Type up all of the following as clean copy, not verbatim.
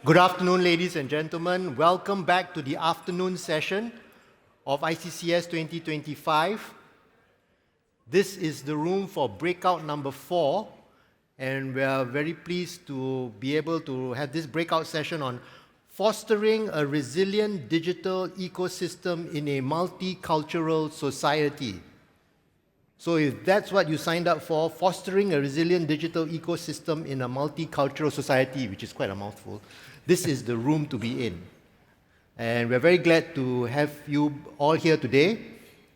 Good afternoon, ladies and gentlemen. Welcome back to the afternoon session of ICCS 2025. This is the room for breakout number 4, and we are very pleased to be able to have this breakout session on fostering a resilient digital ecosystem in a multicultural society. So if that's what you signed up for, fostering a resilient digital ecosystem in a multicultural society, which is quite a mouthful, this is the room to be in. And we're very glad to have you all here today.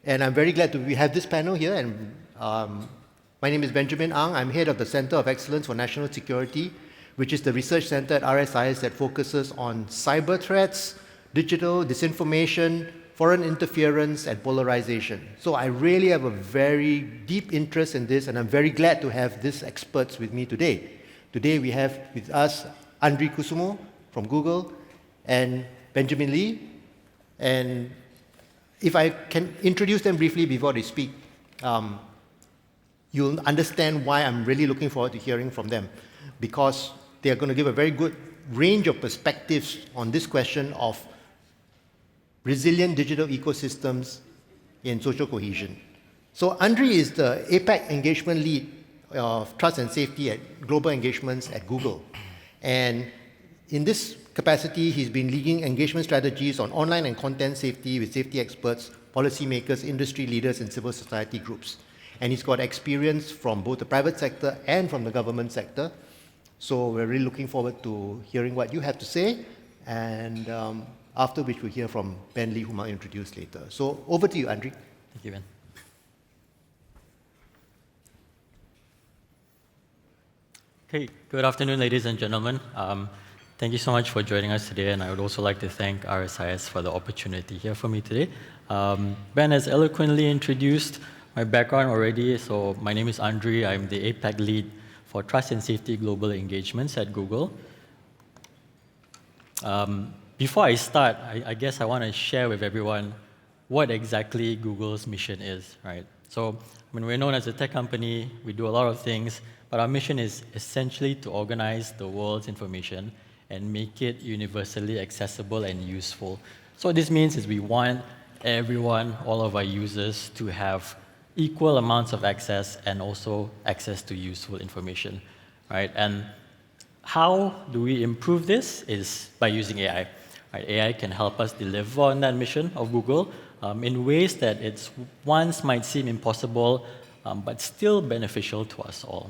And I'm very glad we have this panel here. And my name is Benjamin Ang. I'm head of the Center of Excellence for National Security, which is the research center at RSIS that focuses on cyber threats, digital disinformation, foreign interference, and polarization. So I really have a very deep interest in this, and I'm very glad to have these experts with me today. Today we have with us Andri Kusumo from Google and Benjamin Lee. And if I can introduce them briefly before they speak, you'll understand why I'm really looking forward to hearing from them, because they're going to give a very good range of perspectives on this question of resilient digital ecosystems in social cohesion. So Andri is the APAC engagement lead of trust and safety at global engagements at Google. And in this capacity, he's been leading engagement strategies on online and content safety with safety experts, policymakers, industry leaders, and civil society groups. And he's got experience from both the private sector and from the government sector. So we're really looking forward to hearing what you have to say. And after which we'll hear from Ben Lee, whom I'll introduce later. So over to you, Andri. Thank you, Ben. Okay, good afternoon, ladies and gentlemen. Thank you so much for joining us today, and I would also like to thank RSIS for the opportunity here for me today. Ben has eloquently introduced my background already. So my name is Andri. I'm the APAC lead for Trust and Safety Global Engagements at Google. Before I start, I guess I want to share with everyone what exactly Google's mission is, right? So when we're known as a tech company, we do a lot of things, but our mission is essentially to organize the world's information and make it universally accessible and useful. So what this means is we want everyone, all of our users, to have equal amounts of access and also access to useful information, right? And how do we improve this is by using AI. Right? AI can help us deliver on that mission of Google in ways that it's once might seem impossible, but still beneficial to us all.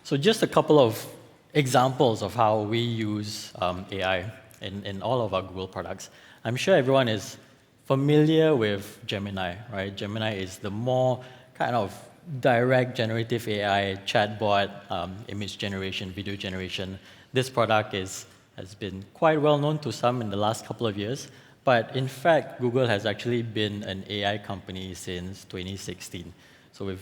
So just a couple of examples of how we use AI in all of our Google products. I'm sure everyone is familiar with Gemini, right? Gemini is the more kind of direct generative AI chatbot, image generation, video generation. This product has been quite well known to some in the last couple of years, but in fact, Google has actually been an AI company since 2016. So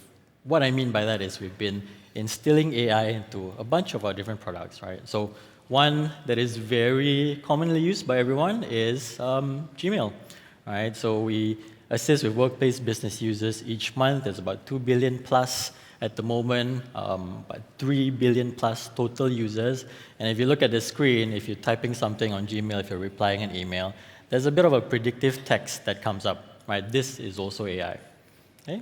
what I mean by that is we've been instilling AI into a bunch of our different products, right? So one that is very commonly used by everyone is Gmail, right? So we assist with workplace business users each month. There's about 2 billion plus at the moment, about 3 billion plus total users. And if you look at the screen, if you're typing something on Gmail, if you're replying an email, there's a bit of a predictive text that comes up, right? This is also AI. Okay?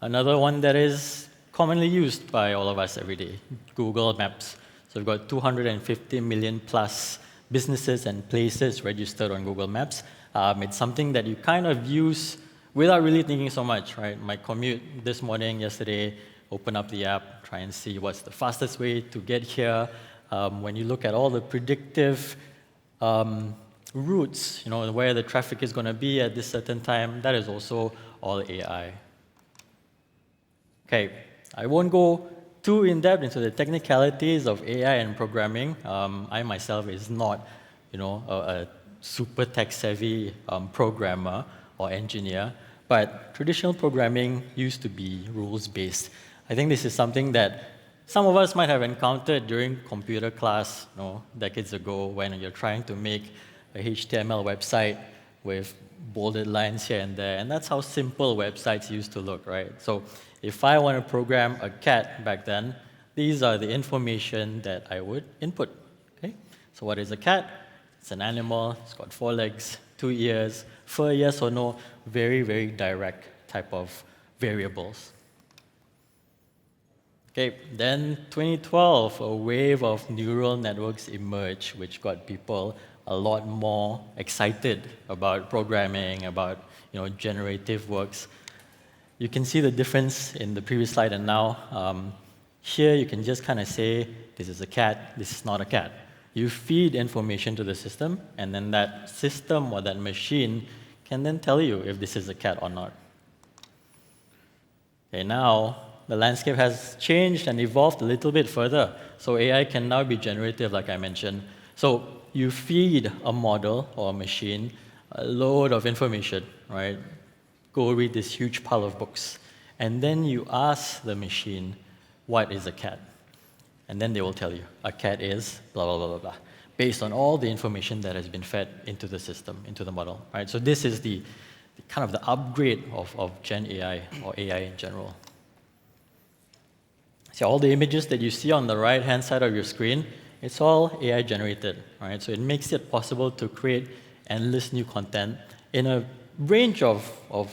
Another one that is commonly used by all of us every day, Google Maps. So we've got 250 million plus businesses and places registered on Google Maps. It's something that you kind of use without really thinking so much, right? My commute this morning, yesterday, open up the app, try and see what's the fastest way to get here. When you look at all the predictive routes, where the traffic is going to be at this certain time, that is also all AI. Okay, I won't go too in-depth into the technicalities of AI and programming. I myself is not, a super tech-savvy programmer or engineer, but traditional programming used to be rules-based. I think this is something that some of us might have encountered during computer class, decades ago, when you're trying to make a HTML website with bolded lines here and there, and that's how simple websites used to look, right? So if I want to program a cat back then, these are the information that I would input. Okay? So what is a cat? It's an animal, it's got 4 legs, 2 ears, fur, yes or no, very, very direct type of variables. Okay, then 2012, a wave of neural networks emerged, which got people a lot more excited about programming, about generative works. You can see the difference in the previous slide and now. Here you can just kind of say, this is a cat, this is not a cat. You feed information to the system, and then that system or that machine can then tell you if this is a cat or not. Okay, now the landscape has changed and evolved a little bit further. So AI can now be generative, like I mentioned. So you feed a model or a machine a load of information, right? Go read this huge pile of books. And then you ask the machine, what is a cat? And then they will tell you, a cat is blah, blah, blah, blah, blah, based on all the information that has been fed into the system, into the model, right? So this is the kind of the upgrade of Gen AI or AI in general. So all the images that you see on the right-hand side of your screen, it's all AI generated, right? So it makes it possible to create endless new content in a range of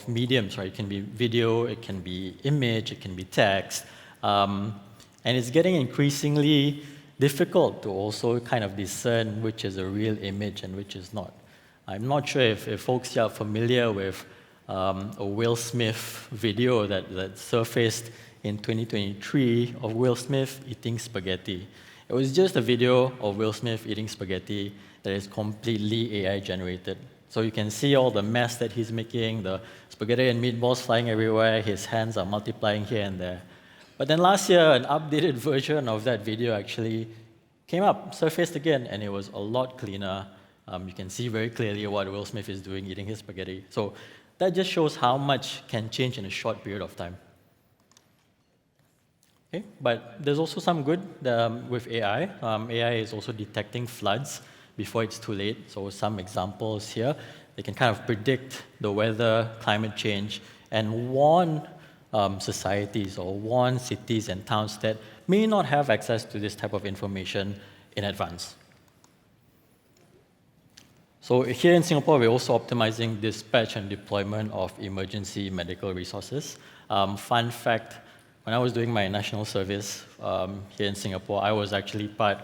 mediums, right? It can be video, it can be image, it can be text. And it's getting increasingly difficult to also kind of discern which is a real image and which is not. I'm not sure if folks here are familiar with a Will Smith video that surfaced in 2023 of Will Smith eating spaghetti. It was just a video of Will Smith eating spaghetti that is completely AI generated. So you can see all the mess that he's making, the spaghetti and meatballs flying everywhere, his hands are multiplying here and there. But then last year, an updated version of that video actually came up, surfaced again, and it was a lot cleaner. You can see very clearly what Will Smith is doing, eating his spaghetti. So that just shows how much can change in a short period of time. Okay, but there's also some good with AI. AI is also detecting floods before it's too late. So some examples here, they can kind of predict the weather, climate change, and warn societies or warn cities and towns that may not have access to this type of information in advance. So here in Singapore, we're also optimizing dispatch and deployment of emergency medical resources. Fun fact, when I was doing my national service here in Singapore, I was actually part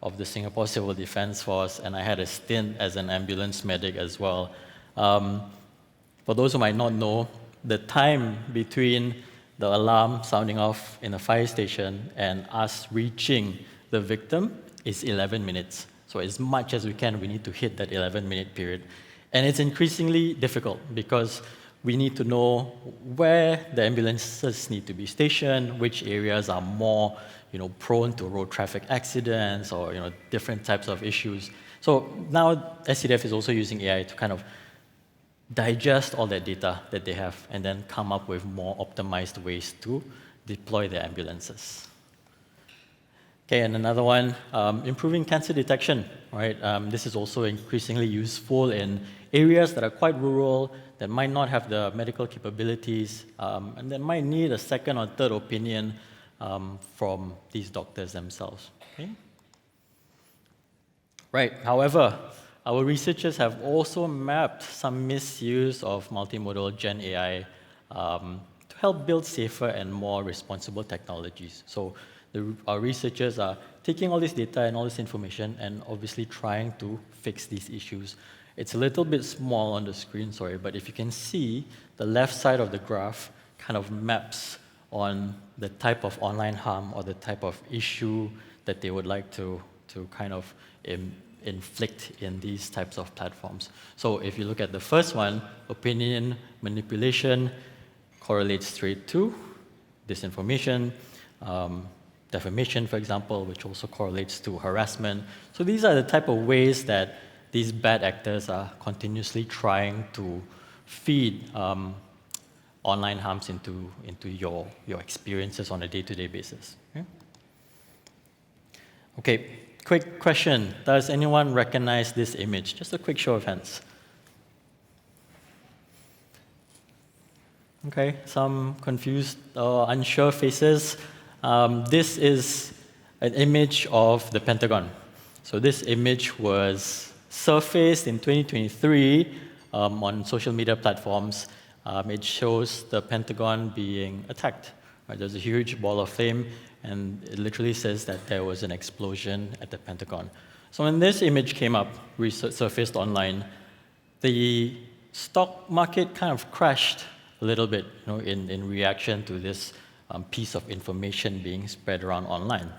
of the Singapore Civil Defence Force, and I had a stint as an ambulance medic as well. For those who might not know, the time between the alarm sounding off in a fire station and us reaching the victim is 11 minutes. So as much as we can, we need to hit that 11-minute period. And it's increasingly difficult because we need to know where the ambulances need to be stationed, which areas are more prone to road traffic accidents or different types of issues. So now SCDF is also using AI to kind of digest all that data that they have and then come up with more optimized ways to deploy their ambulances. Okay, and another one, improving cancer detection, right? This is also increasingly useful in areas that are quite rural, that might not have the medical capabilities, and that might need a second or third opinion from these doctors themselves. Okay? Right, however, our researchers have also mapped some misuse of multimodal Gen AI to help build safer and more responsible technologies. So our researchers are taking all this data and all this information and obviously trying to fix these issues. It's a little bit small on the screen, sorry, but if you can see, the left side of the graph kind of maps on the type of online harm or the type of issue that they would like to kind of inflict in these types of platforms. So if you look at the first one, opinion manipulation correlates straight to disinformation, defamation, for example, which also correlates to harassment. So these are the type of ways that these bad actors are continuously trying to feed online harms into your experiences on a day-to-day basis. Okay, quick question. Does anyone recognize this image? Just a quick show of hands. Okay, some confused or unsure faces. This is an image of the Pentagon. So this image was surfaced in 2023 on social media platforms. It shows the Pentagon being attacked. Right? There's a huge ball of flame, and it literally says that there was an explosion at the Pentagon. So when this image came up, resurfaced online, the stock market kind of crashed a little bit, in reaction to this piece of information being spread around online.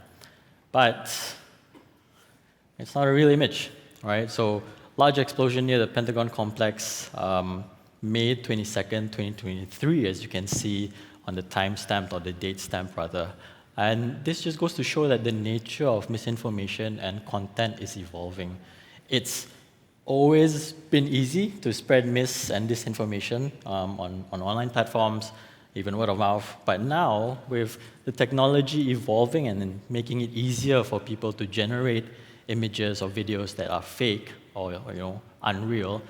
But it's not a real image, right? So large explosion near the Pentagon complex, May 22nd, 2023, as you can see on the timestamp, or the date stamp rather. And this just goes to show that the nature of misinformation and content is evolving. It's always been easy to spread mis and disinformation on online platforms, even word of mouth. But now, with the technology evolving and making it easier for people to generate images or videos that are fake or unreal,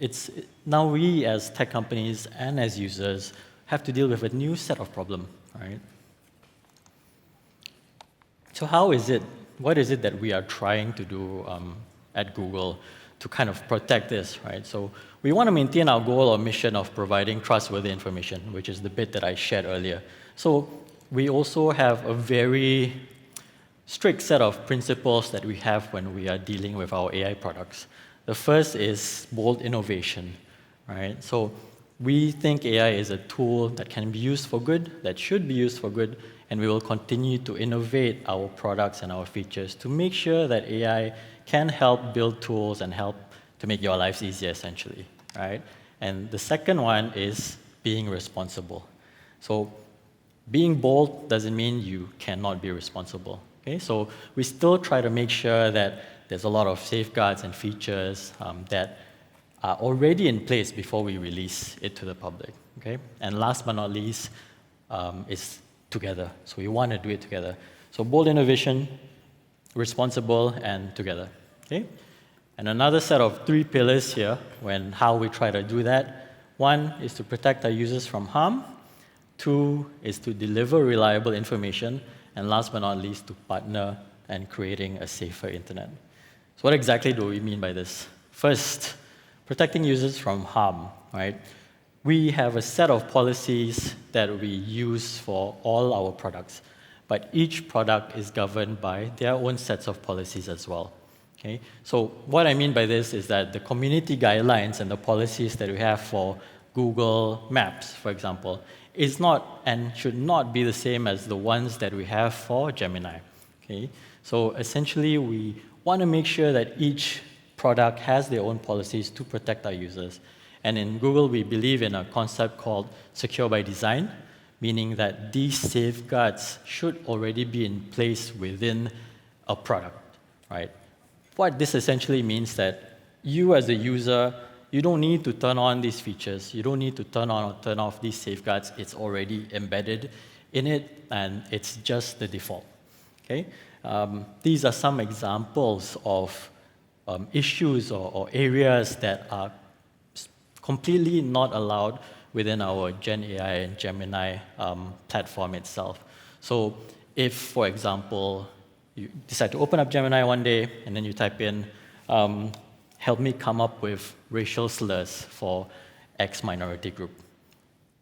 it's now we as tech companies and as users have to deal with a new set of problems, right? So what is it that we are trying to do at Google to kind of protect this, right? So we want to maintain our goal or mission of providing trustworthy information, which is the bit that I shared earlier. So we also have a very strict set of principles that we have when we are dealing with our AI products. The first is bold innovation, right? So we think AI is a tool that can be used for good, that should be used for good, and we will continue to innovate our products and our features to make sure that AI can help build tools and help to make your lives easier, essentially, right? And the second one is being responsible. So being bold doesn't mean you cannot be responsible, okay? So we still try to make sure that there's a lot of safeguards and features that are already in place before we release it to the public, okay? And last but not least is together. So we want to do it together. So bold innovation, responsible, and together, okay? And another set of 3 pillars here when how we try to do that. 1 is to protect our users from harm. 2 is to deliver reliable information. And last but not least, to partner in creating a safer internet. So what exactly do we mean by this? First, protecting users from harm, right? We have a set of policies that we use for all our products, but each product is governed by their own sets of policies as well. Okay? So what I mean by this is that the community guidelines and the policies that we have for Google Maps, for example, is not and should not be the same as the ones that we have for Gemini. Okay? So essentially, we want to make sure that each product has their own policies to protect our users. And in Google, we believe in a concept called secure by design, meaning that these safeguards should already be in place within a product, right? What this essentially means that you as a user, you don't need to turn on these features. You don't need to turn on or turn off these safeguards. It's already embedded in it, and it's just the default, okay? These are some examples of issues or areas that are completely not allowed within our Gen AI and Gemini platform itself. So if, for example, you decide to open up Gemini one day and then you type in, help me come up with racial slurs for X minority group,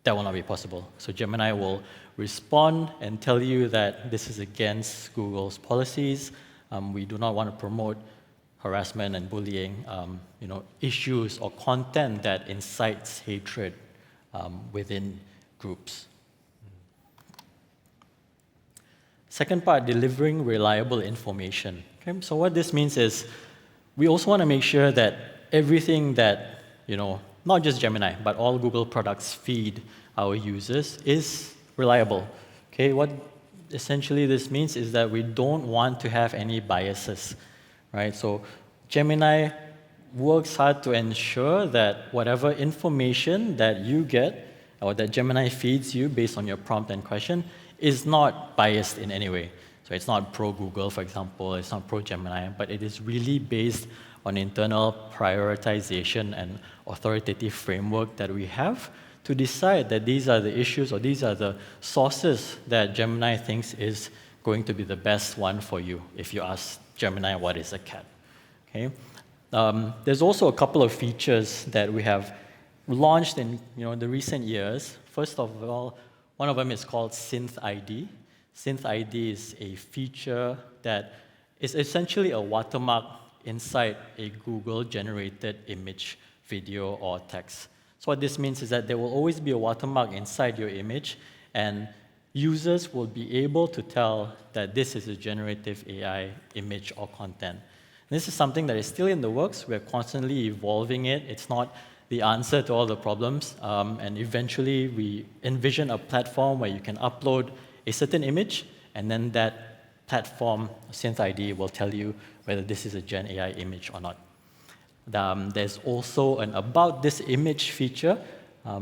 that will not be possible. So Gemini will respond and tell you that this is against Google's policies. We do not want to promote harassment and bullying, issues or content that incites hatred within groups. Second part, delivering reliable information. Okay? So what this means is we also want to make sure that everything that, not just Gemini, but all Google products feed our users is reliable. Okay? What essentially this means is that we don't want to have any biases. Right? So Gemini works hard to ensure that whatever information that you get or that Gemini feeds you based on your prompt and question is not biased in any way. So it's not pro-Google, for example, it's not pro-Gemini, but it is really based on internal prioritization and authoritative framework that we have to decide that these are the issues or these are the sources that Gemini thinks is going to be the best one for you if you ask Gemini what is a cat. Okay? There's also a couple of features that we have launched in the recent years. First of all, one of them is called Synth ID. Synth ID is a feature that is essentially a watermark inside a Google-generated image, video, or text. So what this means is that there will always be a watermark inside your image, and users will be able to tell that this is a generative AI image or content. This is something that is still in the works. We're constantly evolving it. It's not the answer to all the problems. And eventually, we envision a platform where you can upload a certain image, and then that platform, SynthID, will tell you whether this is a Gen AI image or not. There's also an About This Image feature.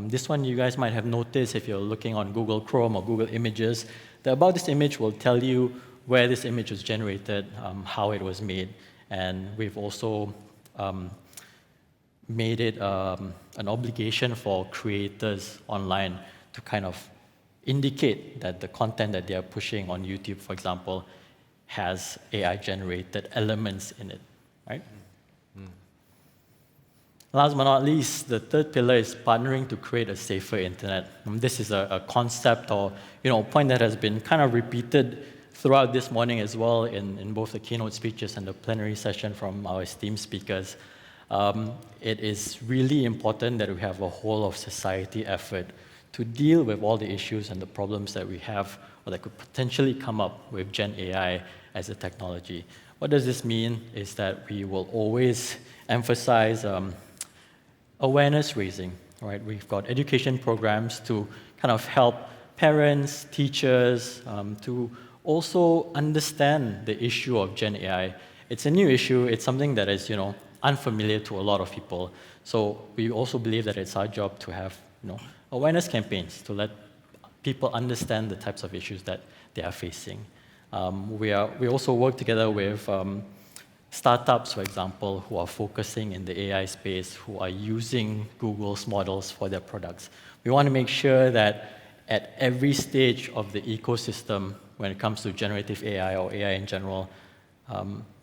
This one you guys might have noticed if you're looking on Google Chrome or Google Images. The About This Image will tell you where this image was generated, how it was made. And we've also made it an obligation for creators online to kind of indicate that the content that they are pushing on YouTube, for example, has AI-generated elements in it, right? Last but not least, the third pillar is partnering to create a safer internet. This is a concept or point that has been kind of repeated throughout this morning as well in both the keynote speeches and the plenary session from our esteemed speakers. It is really important that we have a whole of society effort to deal with all the issues and the problems that we have or that could potentially come up with Gen AI as a technology. What does this mean is that we will always emphasize awareness raising, right? We've got education programs to kind of help parents, teachers, to also understand the issue of Gen AI. It's a new issue. It's something that is, unfamiliar to a lot of people. So we also believe that it's our job to have, awareness campaigns to let people understand the types of issues that they are facing. We also work together with startups, for example, who are focusing in the AI space, who are using Google's models for their products. We want to make sure that at every stage of the ecosystem, when it comes to generative AI or AI in general,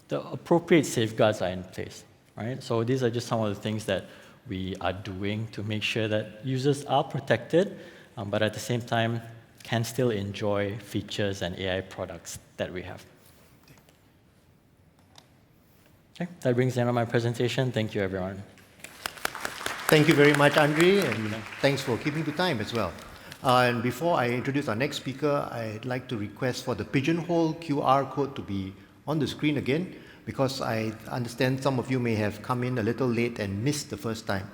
the appropriate safeguards are in place, right? So these are just some of the things that we are doing to make sure that users are protected, but at the same time can still enjoy features and AI products that we have. Okay, that brings the end of my presentation. Thank you, everyone. Thank you very much, Andri, and thanks for keeping to time as well. And before I introduce our next speaker, I'd like to request for the Pigeonhole QR code to be on the screen again, because I understand some of you may have come in a little late and missed the first time.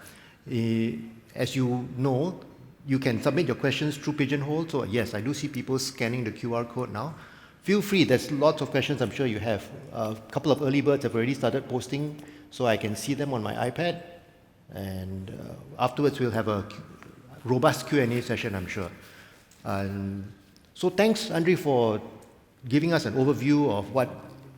As you know, you can submit your questions through Pigeonhole. So yes, I do see people scanning the QR code now. Feel free, there's lots of questions I'm sure you have. A couple of early birds have already started posting, so I can see them on my iPad. And afterwards, we'll have a robust Q&A session, I'm sure. So thanks, Andri, for giving us an overview of what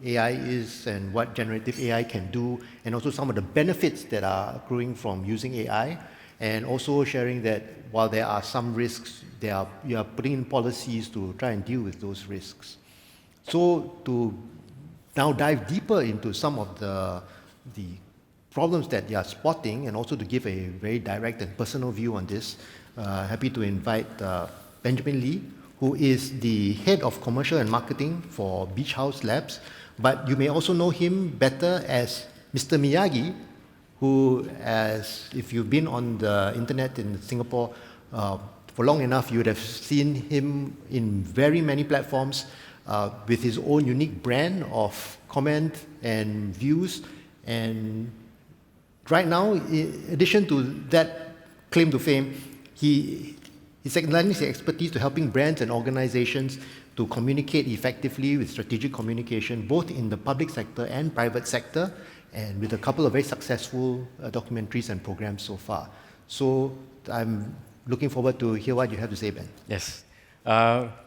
AI is and what generative AI can do, and also some of the benefits that are accruing from using AI, and also sharing that while there are some risks, you are putting in policies to try and deal with those risks. So to now dive deeper into some of the problems that you are spotting, and also to give a very direct and personal view on this, happy to invite Benjamin Lee, who is the head of commercial and marketing for Beach House Labs. But you may also know him better as Mr. Miyagi, who, if you've been on the internet in Singapore for long enough, you would have seen him in very many platforms with his own unique brand of comment and views. And right now, in addition to that claim to fame, he's lending his expertise to helping brands and organizations to communicate effectively with strategic communication, both in the public sector and private sector, and with a couple of very successful documentaries and programs so far. So I'm looking forward to hear what you have to say, Ben. Yes.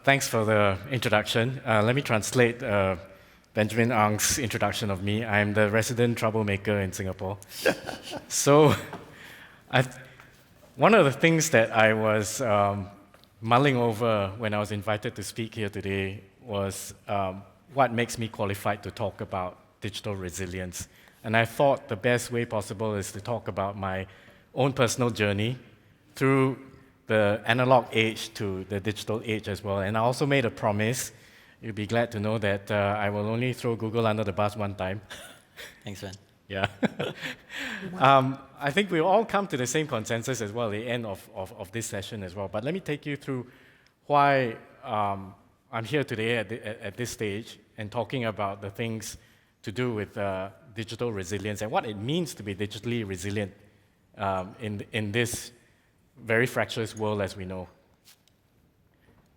Thanks for the introduction. Let me translate Benjamin Ang's introduction of me. I'm the resident troublemaker in Singapore. So One of the things that I was mulling over when I was invited to speak here today was what makes me qualified to talk about digital resilience. And I thought the best way possible is to talk about my own personal journey through the analog age to the digital age as well. And I also made a promise. You'll be glad to know that I will only throw Google under the bus one time. Thanks, man. Yeah. I think we'll all come to the same consensus as well at the end of this session as well. But let me take you through why I'm here today at this stage and talking about the things to do with digital resilience and what it means to be digitally resilient in this very fractious world as we know.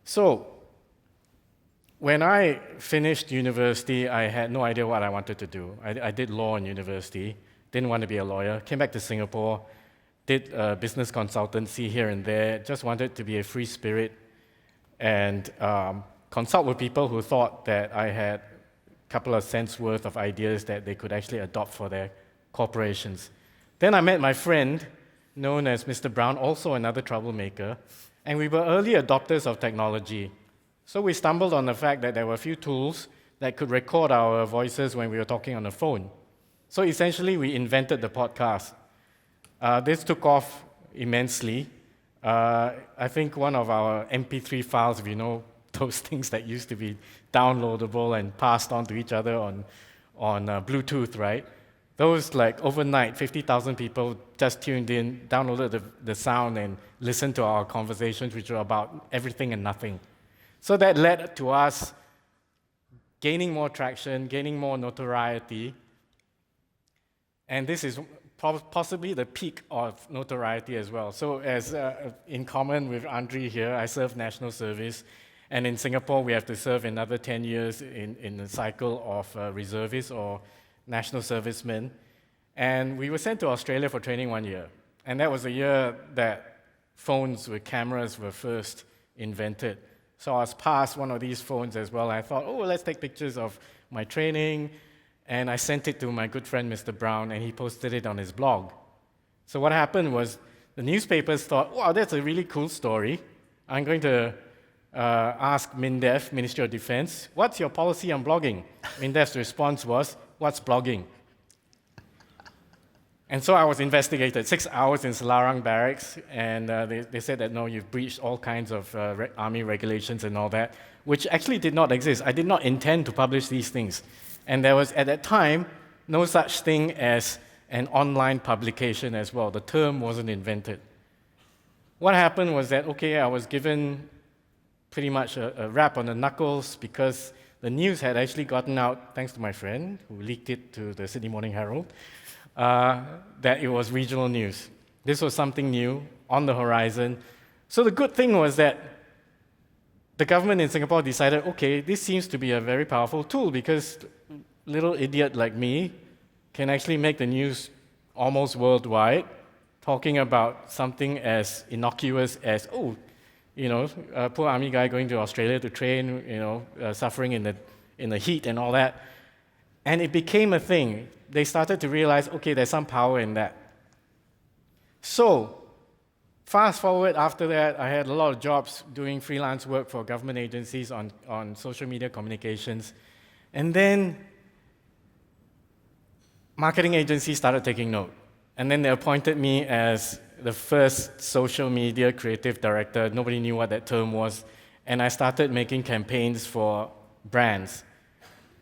So, when I finished university, I had no idea what I wanted to do. I did law in university, didn't want to be a lawyer, came back to Singapore, did business consultancy here and there, just wanted to be a free spirit and consult with people who thought that I had a couple of cents worth of ideas that they could actually adopt for their corporations. Then I met my friend, known as Mr. Brown, also another troublemaker, and we were early adopters of technology. So we stumbled on the fact that there were a few tools that could record our voices when we were talking on the phone. So essentially, we invented the podcast. This took off immensely. I think one of our MP3 files, if you know those things that used to be downloadable and passed on to each other on Bluetooth, right? Those, like, overnight, 50,000 people just tuned in, downloaded the sound, and listened to our conversations, which were about everything and nothing. So that led to us gaining more traction, gaining more notoriety. And this is possibly the peak of notoriety as well. So as in common with Andri here, I serve national service. And in Singapore, we have to serve another 10 years in the cycle of reservists or national servicemen. And we were sent to Australia for training 1 year. And that was the year that phones with cameras were first invented. So I was passed one of these phones as well. I thought, oh, let's take pictures of my training. And I sent it to my good friend, Mr. Brown, and he posted it on his blog. So what happened was the newspapers thought, wow, that's a really cool story. I'm going to ask MINDEF, Ministry of Defense, what's your policy on blogging? MINDEF's response was, what's blogging? And so I was investigated, 6 hours in Selarang Barracks, and they said that, no, you've breached all kinds of army regulations and all that, which actually did not exist. I did not intend to publish these things. And there was, at that time, no such thing as an online publication as well. The term wasn't invented. What happened was that, okay, I was given pretty much a rap on the knuckles because the news had actually gotten out, thanks to my friend, who leaked it to the Sydney Morning Herald, that it was regional news. This was something new, on the horizon. So the good thing was that the government in Singapore decided, okay, this seems to be a very powerful tool because little idiot like me can actually make the news almost worldwide, talking about something as innocuous as, oh, poor army guy going to Australia to train, suffering in the heat and all that. And it became a thing. They started to realize, okay, there's some power in that. So, fast forward after that, I had a lot of jobs doing freelance work for government agencies on social media communications. And then marketing agencies started taking note. And then they appointed me as the first social media creative director. Nobody knew what that term was. And I started making campaigns for brands.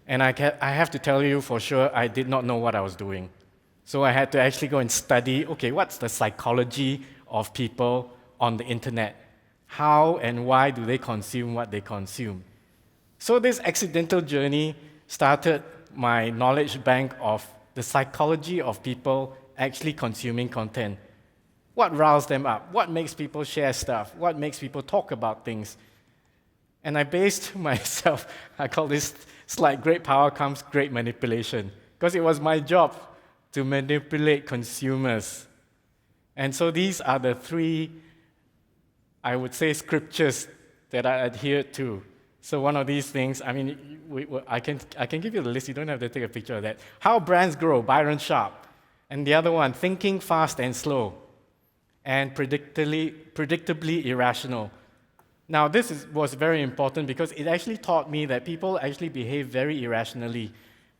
And I have to tell you for sure, I did not know what I was doing. So I had to actually go and study, okay, what's the psychology of people on the internet? How and why do they consume what they consume? So this accidental journey started my knowledge bank of the psychology of people actually consuming content. What riles them up? What makes people share stuff? What makes people talk about things? And I based myself, I call this like great power comes great manipulation, because it was my job to manipulate consumers. And so these are the three, I would say, scriptures that I adhered to. So one of these things, I mean, I can give you the list, you don't have to take a picture of that. How Brands Grow, Byron Sharp. And the other one, Thinking Fast and Slow. and predictably irrational. Now, was very important because it actually taught me that people actually behave very irrationally.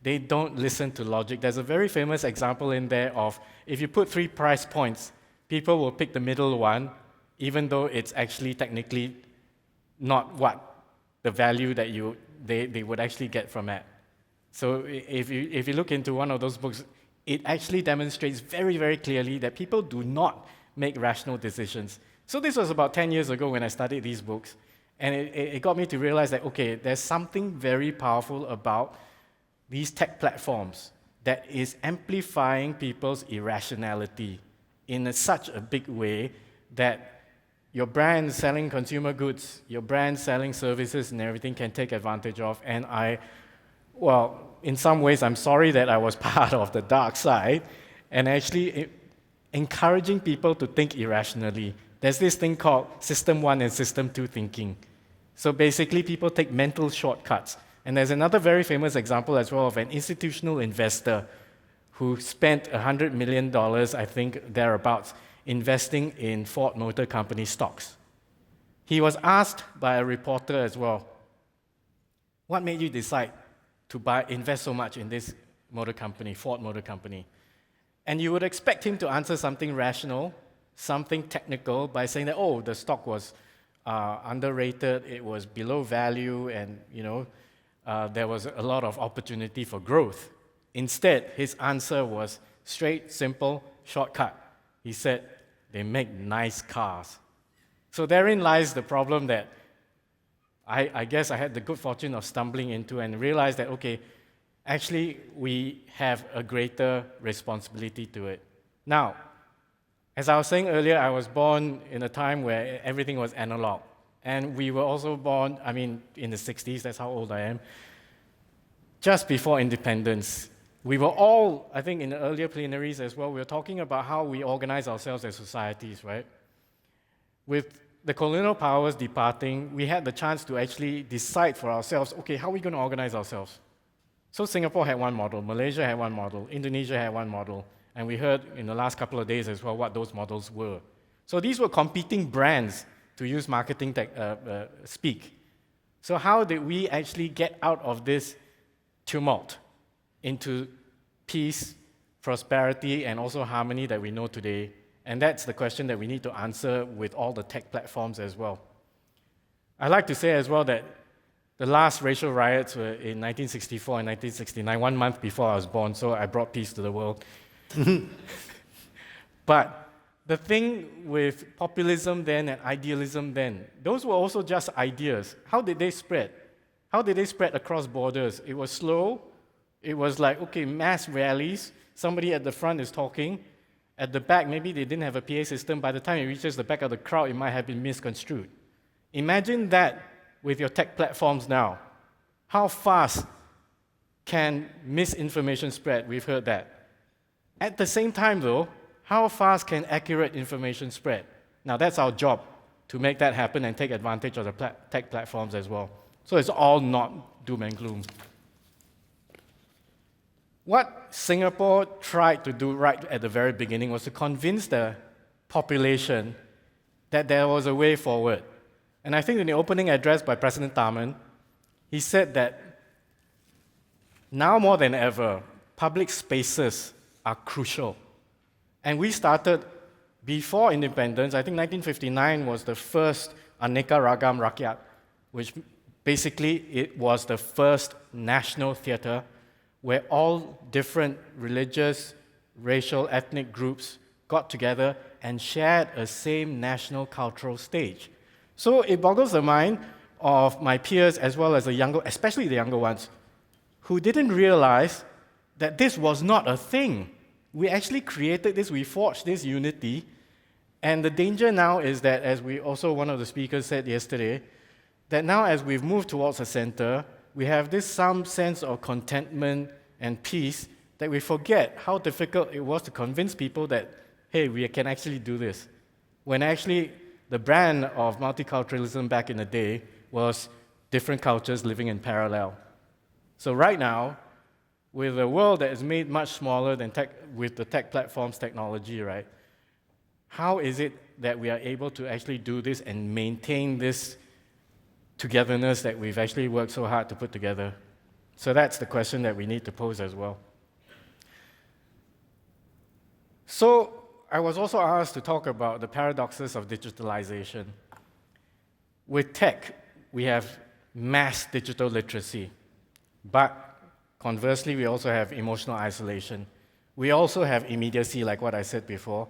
They don't listen to logic. There's a very famous example in there of if you put 3 price points, people will pick the middle one, even though it's actually technically not what the value that they would actually get from it. So if you look into one of those books, it actually demonstrates very, very clearly that people do not make rational decisions. So this was about 10 years ago when I studied these books, and it got me to realize that, okay, there's something very powerful about these tech platforms that is amplifying people's irrationality in such a big way that your brand selling consumer goods, your brand selling services and everything can take advantage of. And in some ways, I'm sorry that I was part of the dark side and actually encouraging people to think irrationally. There's this thing called System 1 and System 2 thinking. So basically, people take mental shortcuts. And there's another very famous example as well of an institutional investor who spent $100 million, I think, thereabouts, investing in Ford Motor Company stocks. He was asked by a reporter as well, what made you decide to invest so much in this motor company, Ford Motor Company? And you would expect him to answer something rational, something technical, by saying that, the stock was underrated, it was below value, and there was a lot of opportunity for growth. Instead, his answer was straight, simple, shortcut. He said, they make nice cars. So therein lies the problem that I guess I had the good fortune of stumbling into and realized that, okay, actually we have a greater responsibility to it. Now, as I was saying earlier, I was born in a time where everything was analog. And we were also born, in the 60s, that's how old I am, just before independence. We were all, I think in the earlier plenaries as well, we were talking about how we organize ourselves as societies, right? With the colonial powers departing, we had the chance to actually decide for ourselves, okay, how are we going to organize ourselves? So Singapore had one model, Malaysia had one model, Indonesia had one model, and we heard in the last couple of days as well what those models were. So these were competing brands, to use marketing speak. So how did we actually get out of this tumult into peace, prosperity, and also harmony that we know today? And that's the question that we need to answer with all the tech platforms as well. I like to say as well that the last racial riots were in 1964 and 1969, 1 month before I was born, so I brought peace to the world. But the thing with populism then and idealism then, those were also just ideas. How did they spread? How did they spread across borders? It was slow. It was like, okay, mass rallies. Somebody at the front is talking. At the back, maybe they didn't have a PA system. By the time it reaches the back of the crowd, it might have been misconstrued. Imagine that with your tech platforms now. How fast can misinformation spread? We've heard that. At the same time, though, how fast can accurate information spread? Now, that's our job, to make that happen and take advantage of the tech platforms as well. So it's all not doom and gloom. What Singapore tried to do right at the very beginning was to convince the population that there was a way forward. And I think in the opening address by President Tharman, he said that now more than ever, public spaces are crucial. And we started before independence. I think 1959 was the first Aneka Ragam Rakyat, which basically it was the first national theatre where all different religious, racial, ethnic groups got together and shared a same national cultural stage. So it boggles the mind of my peers as well as especially the younger ones, who didn't realize that this was not a thing. We actually created this, we forged this unity, and the danger now is that, as one of the speakers said yesterday, that now as we've moved towards the center, we have some sense of contentment and peace that we forget how difficult it was to convince people that, hey, we can actually do this. When actually the brand of multiculturalism back in the day was different cultures living in parallel. So right now, with a world that is made much smaller than with the tech platforms technology, right? How is it that we are able to actually do this and maintain this togetherness that we've actually worked so hard to put together? So that's the question that we need to pose as well. So I was also asked to talk about the paradoxes of digitalization. With tech, we have mass digital literacy, but conversely, we also have emotional isolation. We also have immediacy, like what I said before,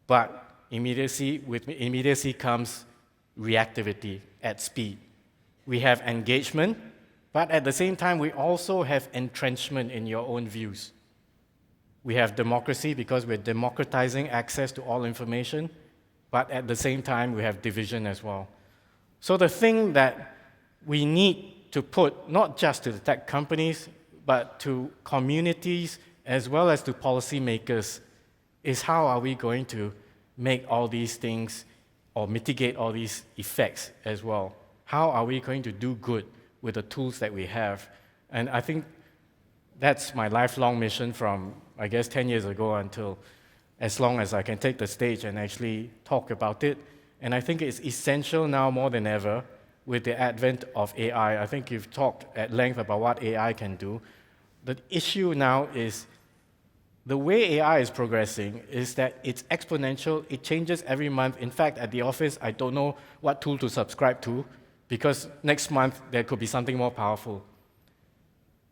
but with immediacy comes reactivity at speed. We have engagement, but at the same time, we also have entrenchment in your own views. We have democracy because we're democratizing access to all information, but at the same time, we have division as well. So the thing that we need to put, not just to the tech companies, but to communities as well as to policymakers, is how are we going to make all these things or mitigate all these effects as well? How are we going to do good with the tools that we have? And I think that's my lifelong mission from, I guess, 10 years ago until as long as I can take the stage and actually talk about it. And I think it's essential now more than ever with the advent of AI. I think you've talked at length about what AI can do. The issue now is the way AI is progressing is that it's exponential. It changes every month. In fact, at the office, I don't know what tool to subscribe to because next month there could be something more powerful.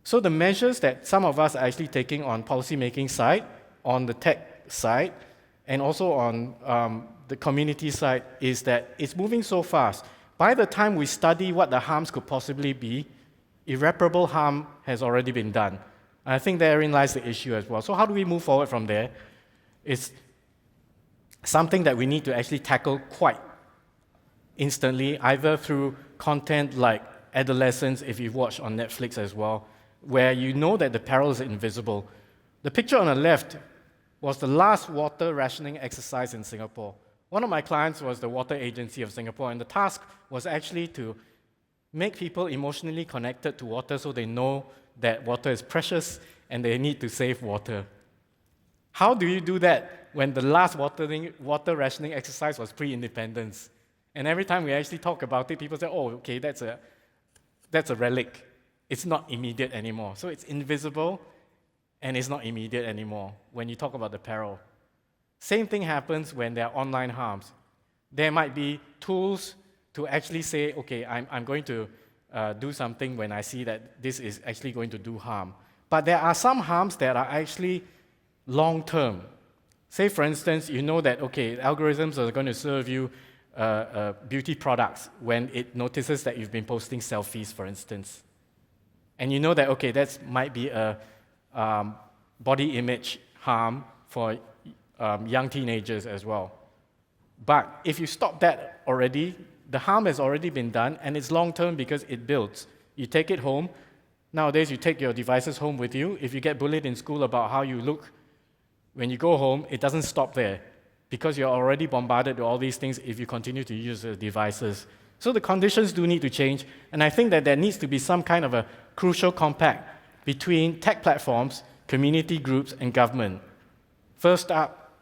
So the measures that some of us are actually taking on policymaking side, on the tech side, and also on the community side is that it's moving so fast. By the time we study what the harms could possibly be, irreparable harm has already been done. And I think therein lies the issue as well. So how do we move forward from there? It's something that we need to actually tackle quite instantly, either through content like Adolescence, if you've watched on Netflix as well, where you know that the peril is invisible. The picture on the left was the last water rationing exercise in Singapore. One of my clients was the Water Agency of Singapore, and the task was actually to make people emotionally connected to water so they know that water is precious and they need to save water. How do you do that when the last water rationing exercise was pre-independence? And every time we actually talk about it, people say, oh, okay, that's a relic. It's not immediate anymore. So it's invisible and it's not immediate anymore when you talk about the peril. Same thing happens when there are online harms. There might be tools to actually say, okay, I'm going to do something when I see that this is actually going to do harm. But there are some harms that are actually long-term. Say, for instance, you know that, okay, algorithms are going to serve you beauty products when it notices that you've been posting selfies, for instance. And you know that, okay, that might be a body image harm for young teenagers as well. But if you stop that already, the harm has already been done, and it's long-term because it builds. You take it home. Nowadays, you take your devices home with you. If you get bullied in school about how you look, when you go home, it doesn't stop there because you're already bombarded with all these things if you continue to use the devices. So the conditions do need to change, and I think that there needs to be some kind of a crucial compact between tech platforms, community groups, and government. First up,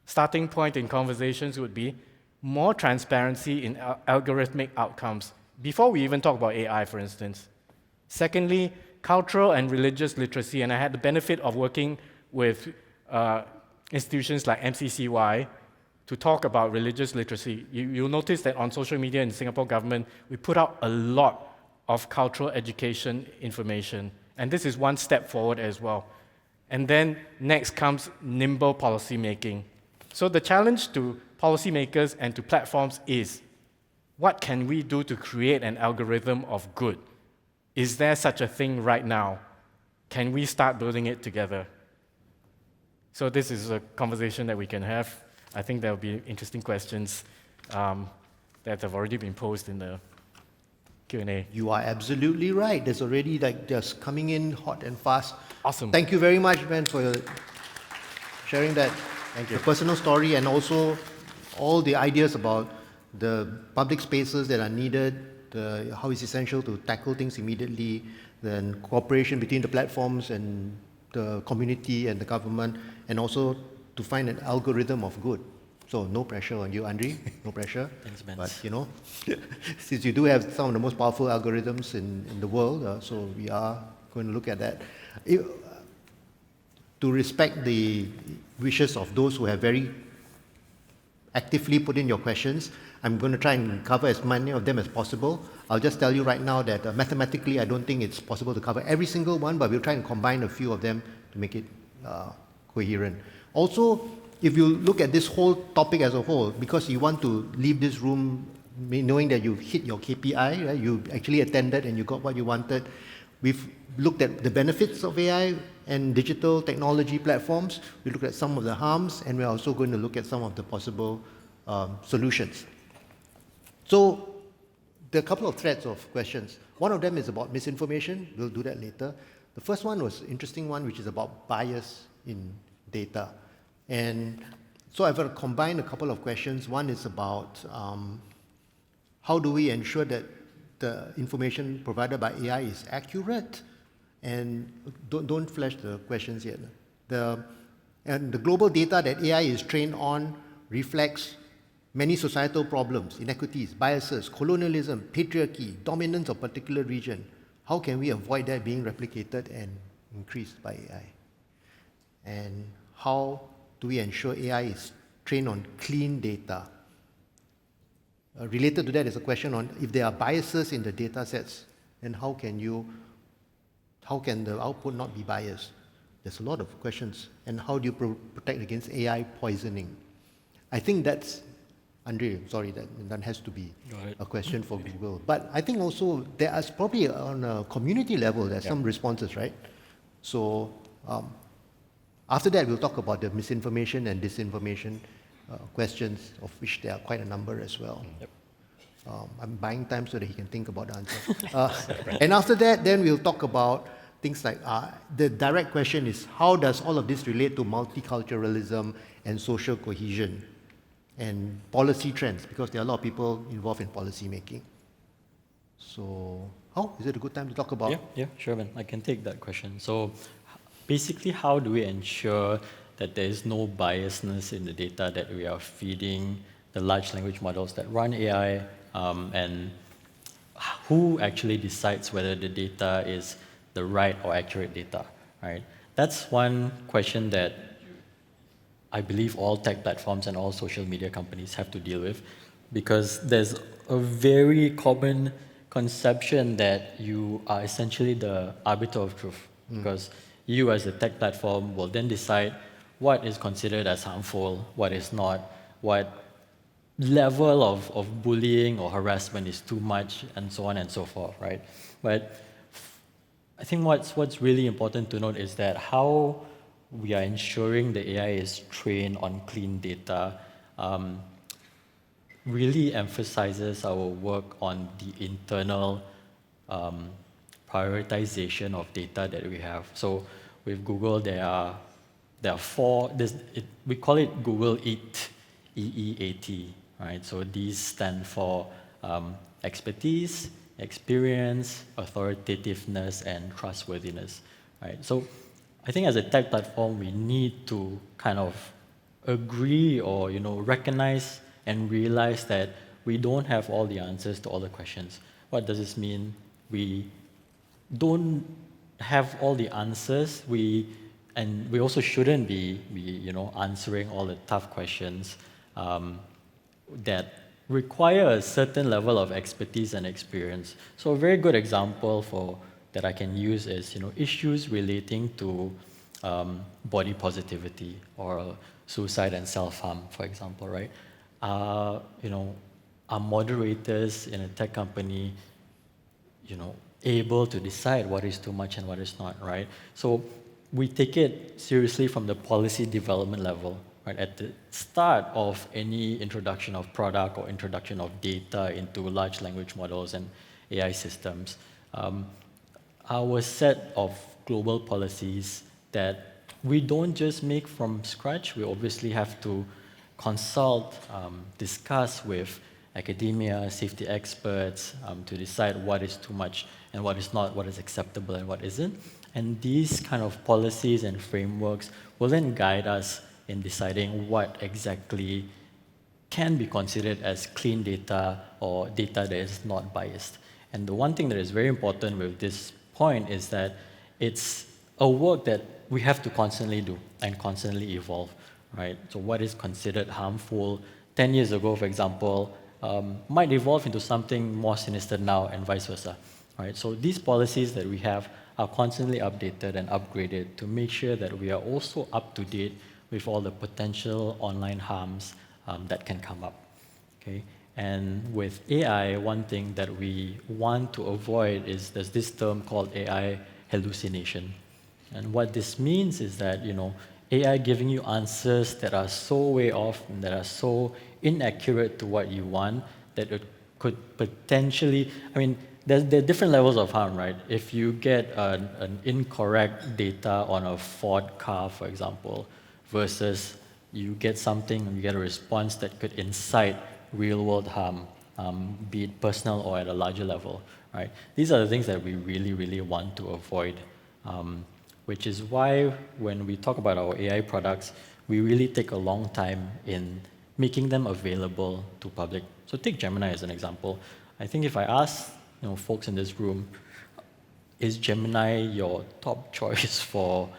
starting point in conversations would be more transparency in algorithmic outcomes, before we even talk about AI, for instance. Secondly, cultural and religious literacy, and I had the benefit of working with institutions like MCCY to talk about religious literacy. You'll notice that on social media in Singapore government, we put out a lot of cultural education information, and this is one step forward as well. And then next comes nimble policy making. So the challenge to policymakers and to platforms is, what can we do to create an algorithm of good? Is there such a thing right now? Can we start building it together? So this is a conversation that we can have. I think there will be interesting questions that have already been posed in the Q&A. You are absolutely right. There's already just coming in hot and fast. Awesome. Thank you very much, Ben, for sharing that. Thank you. The personal story and also all the ideas about the public spaces that are needed, how it's essential to tackle things immediately, then cooperation between the platforms and the community and the government, and also to find an algorithm of good. So no pressure on you, Andri, no pressure. Thanks, Ben. But, since you do have some of the most powerful algorithms in the world, so we are going to look at that. To respect the wishes of those who have very actively put in your questions, I'm going to try and cover as many of them as possible. I'll just tell you right now that mathematically, I don't think it's possible to cover every single one, but we'll try and combine a few of them to make it coherent. Also, if you look at this whole topic as a whole, because you want to leave this room knowing that you've hit your KPI, right? You actually attended and you got what you wanted. We've looked at the benefits of AI and digital technology platforms. We looked at some of the harms, and we're also going to look at some of the possible solutions. So there are a couple of threads of questions. One of them is about misinformation. We'll do that later. The first one was an interesting one, which is about bias in data. And so I've combined a couple of questions. One is about how do we ensure that the information provided by AI is accurate? And don't flash the questions yet. And the global data that AI is trained on reflects many societal problems, inequities, biases, colonialism, patriarchy, dominance of particular region. How can we avoid that being replicated and increased by AI? And how do we ensure AI is trained on clean data? Related to that is a question on if there are biases in the data sets, then how can the output not be biased? There's a lot of questions. And how do you protect against AI poisoning? I think that's, Andri, sorry, that has to be a question for Google. But I think also there is probably on a community level, there's some responses, right? So after that, we'll talk about the misinformation and disinformation questions, of which there are quite a number as well. Yep. I'm buying time so that he can think about the answer. And after that, then we'll talk about things like, the direct question is, how does all of this relate to multiculturalism and social cohesion and policy trends? Because there are a lot of people involved in policy making. So, is it a good time to talk about? Yeah, sure, man. I can take that question. So basically, how do we ensure that there is no biasness in the data that we are feeding the large language models that run AI, and who actually decides whether the data is the right or accurate data, right? That's one question that I believe all tech platforms and all social media companies have to deal with, because there's a very common conception that you are essentially the arbiter of truth, because you as a tech platform will then decide what is considered as harmful, what is not, what level of bullying or harassment is too much, and so on and so forth, right? But I think what's really important to note is that how we are ensuring the AI is trained on clean data really emphasizes our work on the internal prioritization of data that we have. So with Google, there are four, we call it Google EAT, EEAT, right? So these stand for expertise, experience, authoritativeness, and trustworthiness, right? So I think as a tech platform, we need to kind of agree or recognize and realize that we don't have all the answers to all the questions. What does this mean? We don't have all the answers. And we also shouldn't be answering all the tough questions that require a certain level of expertise and experience. So a very good example that I can use is issues relating to body positivity or suicide and self-harm, for example, right? Are moderators in a tech company able to decide what is too much and what is not, right? So we take it seriously from the policy development level, right? At the start of any introduction of product or introduction of data into large language models and AI systems, our set of global policies that we don't just make from scratch. We obviously have to consult, discuss with academia, safety experts to decide what is too much and what is not, what is acceptable and what isn't. And these kind of policies and frameworks will then guide us in deciding what exactly can be considered as clean data or data that is not biased. And the one thing that is very important with this point is that it's a work that we have to constantly do and constantly evolve, right? So what is considered harmful 10 years ago, for example, might evolve into something more sinister now and vice versa, right? So these policies that we have are constantly updated and upgraded to make sure that we are also up to date with all the potential online harms that can come up, okay? And with AI, one thing that we want to avoid is there's this term called AI hallucination. And what this means is that, AI giving you answers that are so way off and that are so inaccurate to what you want that it could potentially, there are different levels of harm, right? If you get an incorrect data on a Ford car, for example, versus you get a response that could incite real-world harm, be it personal or at a larger level, right? These are the things that we really, really want to avoid, which is why when we talk about our AI products, we really take a long time in making them available to public. So take Gemini as an example. I think if I ask folks in this room, is Gemini your top choice for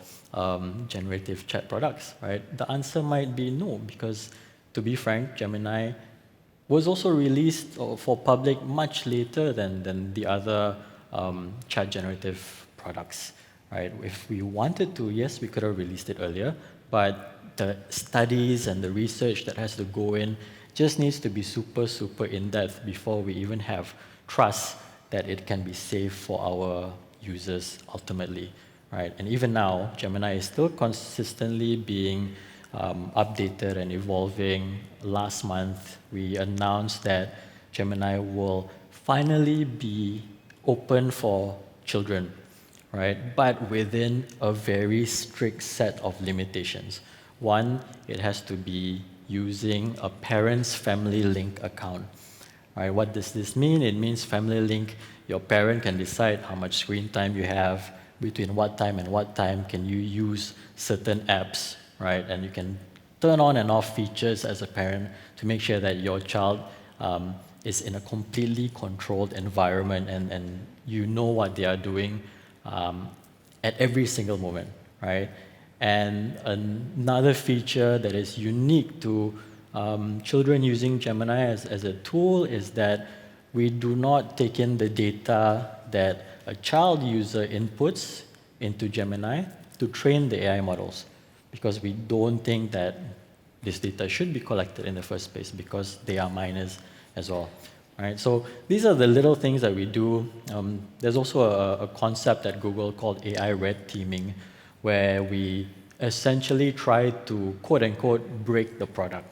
generative chat products, right? The answer might be no, because to be frank, Gemini was also released for public much later than the other chat generative products, right? If we wanted to, yes, we could have released it earlier, but the studies and the research that has to go in just needs to be super, super in-depth before we even have trust that it can be safe for our users ultimately, right? And even now, Gemini is still consistently being updated and evolving. Last month, we announced that Gemini will finally be open for children, right? But within a very strict set of limitations. One, it has to be using a parent's Family Link account. Right? What does this mean? It means Family Link, your parent can decide how much screen time you have, between what time and what time can you use certain apps, right? And you can turn on and off features as a parent to make sure that your child is in a completely controlled environment and you know what they are doing at every single moment, right? And another feature that is unique to children using Gemini as a tool is that we do not take in the data that a child user inputs into Gemini to train the AI models, because we don't think that this data should be collected in the first place because they are minors as well. Right? So these are the little things that we do. There's also a concept at Google called AI red teaming, where we essentially try to quote-unquote break the product,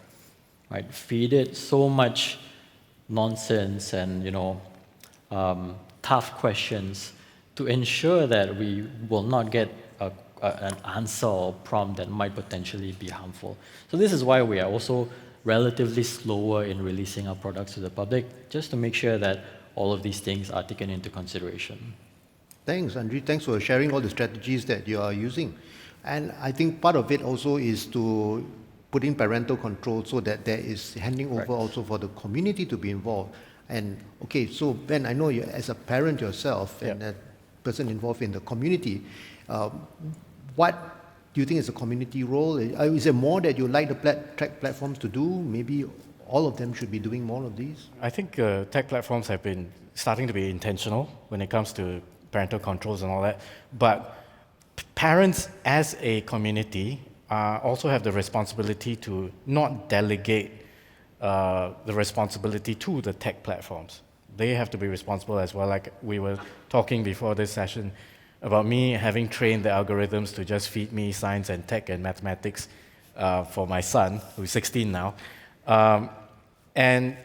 right? Feed it so much nonsense and tough questions to ensure that we will not get an answer or prompt that might potentially be harmful. So this is why we are also relatively slower in releasing our products to the public, just to make sure that all of these things are taken into consideration. Thanks, Andri. Thanks for sharing all the strategies that you are using. And I think part of it also is to put in parental control so that there is handing over also for the community to be involved. And okay, so Ben, I know you as a parent yourself and a person involved in the community, what do you think is the community role? Is there more that you like the tech platforms to do? Maybe all of them should be doing more of these? I think tech platforms have been starting to be intentional when it comes to parental controls and all that. But parents as a community also have the responsibility to not delegate the responsibility to the tech platforms. They have to be responsible as well. Like we were talking before this session about me having trained the algorithms to just feed me science and tech and mathematics for my son, who's 16 now. And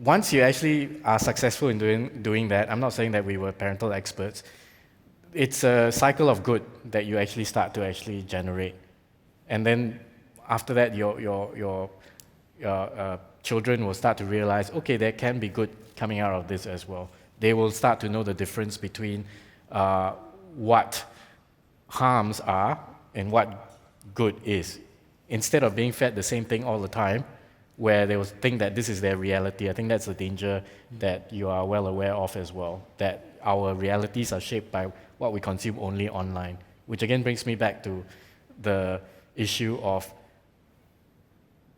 once you actually are successful in doing that, I'm not saying that we were parental experts, it's a cycle of good that you actually start to actually generate. And then after that, your children will start to realize, okay, there can be good coming out of this as well. They will start to know the difference between what harms are and what good is. Instead of being fed the same thing all the time, where they will think that this is their reality. I think that's a danger that you are well aware of as well, that our realities are shaped by what we consume only online, which again brings me back to the issue of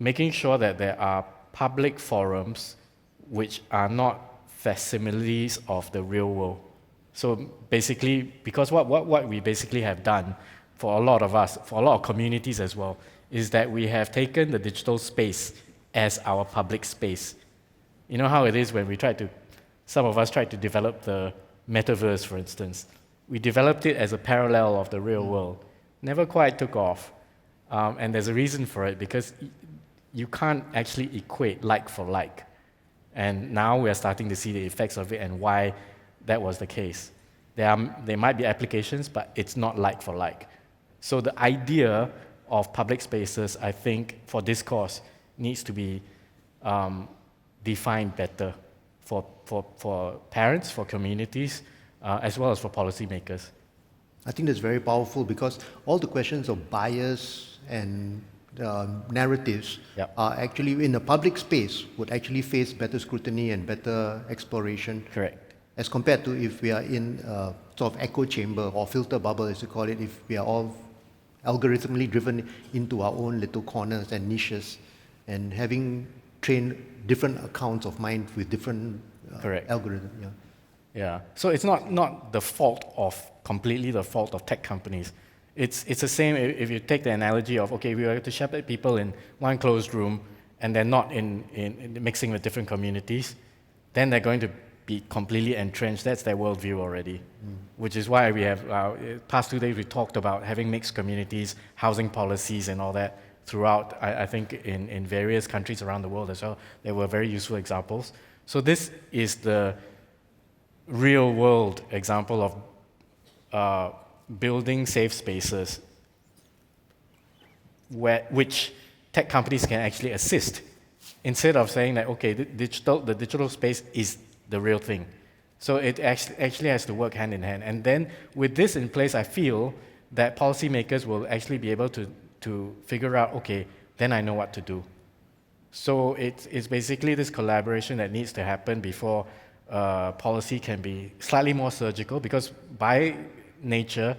making sure that there are public forums which are not facsimiles of the real world. So basically, because what we basically have done for a lot of us, for a lot of communities as well, is that we have taken the digital space as our public space. You know how it is when some of us tried to develop the metaverse, for instance. We developed it as a parallel of the real world. Never quite took off. And there's a reason for it, because you can't actually equate like for like. And now we are starting to see the effects of it and why that was the case. There might be applications, but it's not like for like. So the idea of public spaces, I think, for this course needs to be defined better for parents, for communities, as well as for policymakers. I think that's very powerful, because all the questions of bias and narratives Yep. are actually in a public space would actually face better scrutiny and better exploration. Correct. As compared to if we are in a sort of echo chamber or filter bubble, as you call it, if we are all algorithmically driven into our own little corners and niches, and having trained different accounts of mind with different Correct. algorithms. Yeah. Yeah. So it's not completely the fault of tech companies. It's the same if you take the analogy of, okay, we were to shepherd people in one closed room and they're not in mixing with different communities, then they're going to be completely entrenched. That's their worldview already, which is why we have, past 2 days we talked about having mixed communities, housing policies and all that throughout, I think in various countries around the world as well. They were very useful examples. So this is the real world example of building safe spaces which tech companies can actually assist, instead of saying that, okay, the digital space is the real thing. So it actually has to work hand in hand. And then with this in place, I feel that policymakers will actually be able to figure out, okay, then I know what to do. So it's basically this collaboration that needs to happen before policy can be slightly more surgical, because by nature,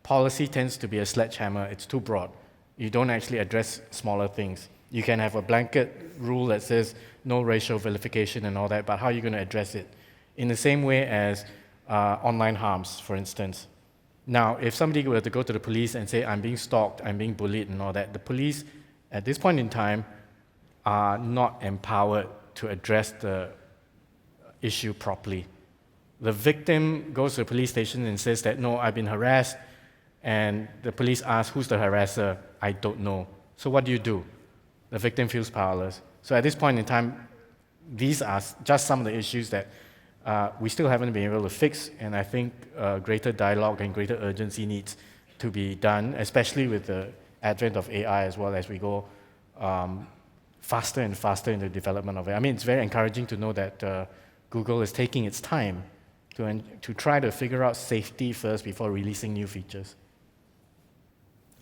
policy tends to be a sledgehammer. It's too broad. You don't actually address smaller things. You can have a blanket rule that says no racial vilification and all that, but how are you going to address it? In the same way as online harms, for instance. Now, if somebody were to go to the police and say, I'm being stalked, I'm being bullied and all that, the police, at this point in time, are not empowered to address the issue properly. The victim goes to the police station and says that, no, I've been harassed, and the police ask, who's the harasser? I don't know. So what do? The victim feels powerless. So at this point in time, these are just some of the issues that we still haven't been able to fix, and I think greater dialogue and greater urgency needs to be done, especially with the advent of AI as well, as we go faster and faster in the development of it. I mean, it's very encouraging to know that Google is taking its time to try to figure out safety first before releasing new features.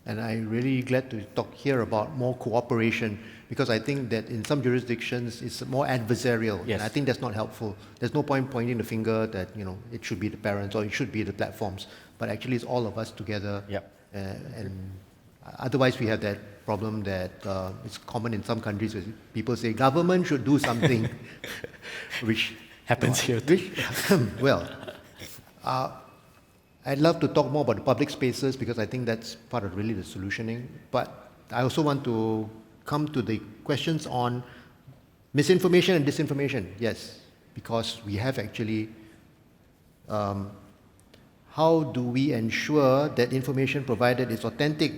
And I'm really glad to hear about more cooperation, because I think that in some jurisdictions it's more adversarial. Yes. And I think that's not helpful. There's no point pointing the finger that it should be the parents or it should be the platforms, but actually it's all of us together. Yep. And otherwise we have that problem that is common in some countries where people say government should do something, which happens here. Well, I'd love to talk more about the public spaces, because I think that's part of really the solutioning. But I also want to come to the questions on misinformation and disinformation. Yes, because we have actually, how do we ensure that information provided is authentic,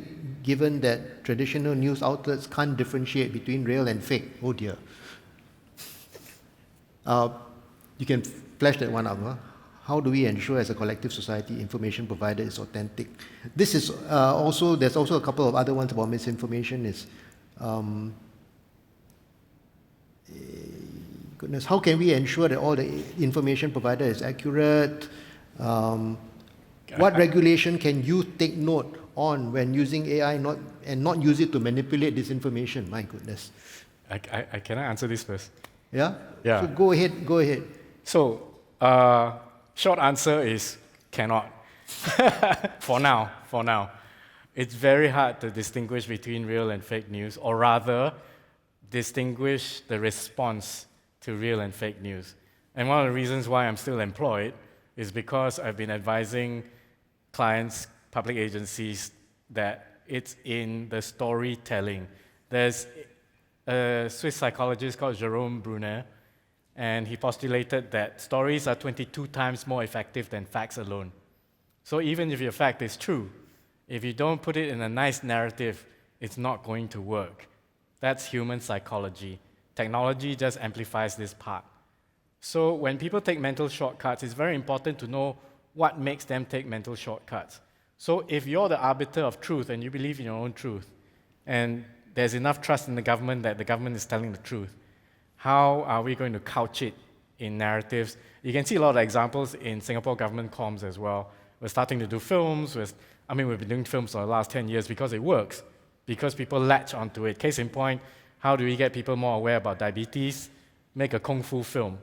given that traditional news outlets can't differentiate between real and fake? Oh dear. You can flash that one up. Huh? How do we ensure as a collective society information provided is authentic? This is there's also a couple of other ones about misinformation. Goodness, how can we ensure that all the information provided is accurate? What regulation can you take note on when using AI and not use it to manipulate this information? My goodness. Can I answer this first? Yeah? Yeah. So go ahead. So, short answer is cannot. For now. It's very hard to distinguish between real and fake news, or rather, distinguish the response to real and fake news. And one of the reasons why I'm still employed is because I've been advising clients, public agencies, that it's in the storytelling. There's a Swiss psychologist called Jerome Bruner, and he postulated that stories are 22 times more effective than facts alone. So even if your fact is true, if you don't put it in a nice narrative, it's not going to work. That's human psychology. Technology just amplifies this part. So when people take mental shortcuts, it's very important to know what makes them take mental shortcuts. So if you're the arbiter of truth and you believe in your own truth, and there's enough trust in the government that the government is telling the truth, how are we going to couch it in narratives? You can see a lot of examples in Singapore government comms as well. We're starting to do films. We've been doing films for the last 10 years because it works, because people latch onto it. Case in point, how do we get people more aware about diabetes? Make a kung fu film.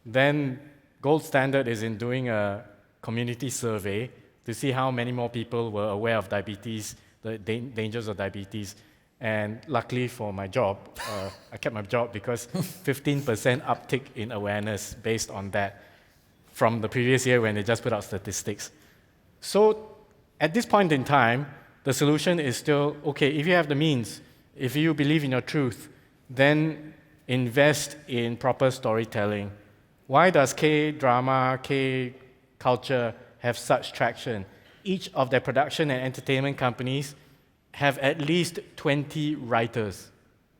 Then gold standard is in doing a community survey to see how many more people were aware of diabetes, the dangers of diabetes. And luckily for my job, I kept my job because 15% uptick in awareness based on that from the previous year when they just put out statistics. So at this point in time, the solution is still, okay, if you have the means, if you believe in your truth, then invest in proper storytelling. Why does K-drama, K-culture have such traction? Each of their production and entertainment companies have at least 20 writers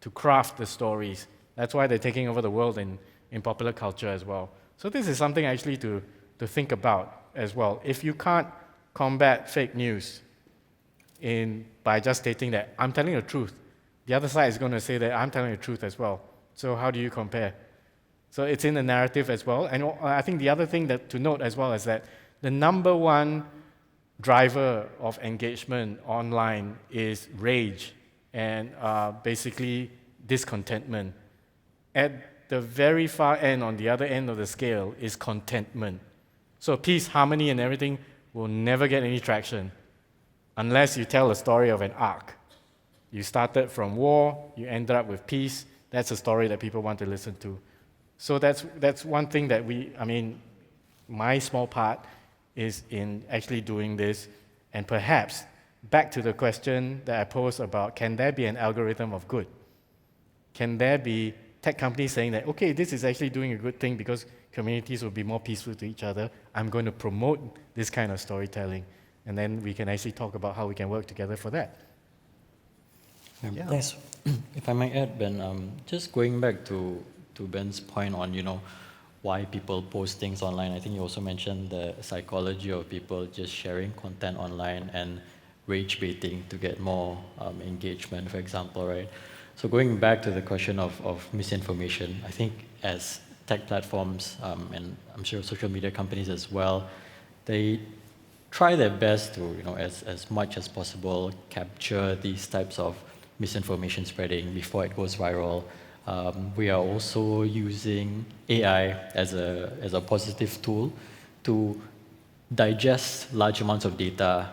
to craft the stories. That's why they're taking over the world in popular culture as well. So this is something actually to think about as well. If you can't combat fake news by just stating that I'm telling the truth, the other side is going to say that I'm telling the truth as well. So how do you compare? So it's in the narrative as well. And I think the other thing to note as well is that the number one driver of engagement online is rage and basically discontentment. At the very far end, on the other end of the scale, is contentment. So peace, harmony, and everything will never get any traction unless you tell a story of an arc. You started from war, you ended up with peace. That's a story that people want to listen to. So that's one thing that my small part is in actually doing this. And perhaps, back to the question that I posed about, can there be an algorithm of good? Can there be tech companies saying that, okay, this is actually doing a good thing because communities will be more peaceful to each other. I'm going to promote this kind of storytelling. And then we can actually talk about how we can work together for that. Yeah. Thanks. If I might add, Ben, just going back to Ben's point on, why people post things online. I think you also mentioned the psychology of people just sharing content online and rage baiting to get more engagement, for example, right? So going back to the question of misinformation, I think as tech platforms, and I'm sure social media companies as well, they try their best to, as much as possible, capture these types of misinformation spreading before it goes viral. We are also using AI as a positive tool to digest large amounts of data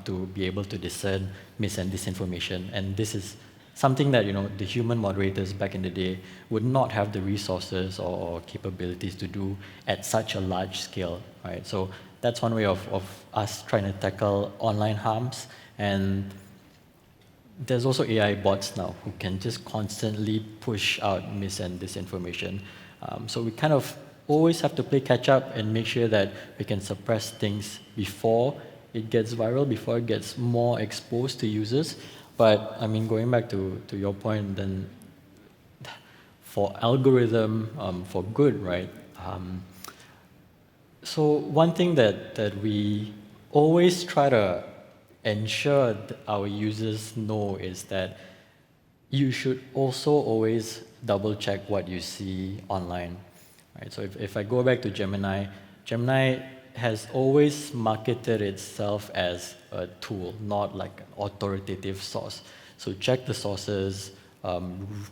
to be able to discern mis and disinformation. And this is something that the human moderators back in the day would not have the resources or capabilities to do at such a large scale, right? So that's one way of us trying to tackle online harms. And there's also AI bots now who can just constantly push out mis and disinformation. So we kind of always have to play catch up and make sure that we can suppress things before it gets viral, before it gets more exposed to users. But going back to your point, then for algorithm, for good, right? So one thing that we always try to ensure that our users know is that you should also always double check what you see online, right? So if I go back to Gemini has always marketed itself as a tool, not like an authoritative source. So check the sources,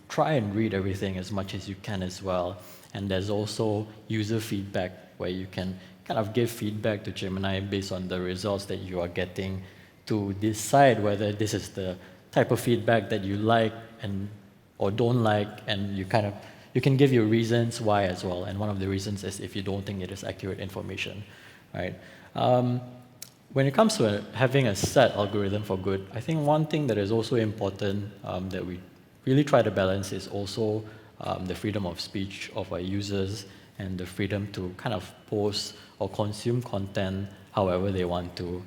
try and read everything as much as you can as well. And there's also user feedback where you can kind of give feedback to Gemini based on the results that you are getting to decide whether this is the type of feedback that you like and or don't like, and you can give your reasons why as well. And one of the reasons is if you don't think it is accurate information, right? When it comes to having a set algorithm for good, I think one thing that is also important that we really try to balance is also the freedom of speech of our users and the freedom to kind of post or consume content however they want to.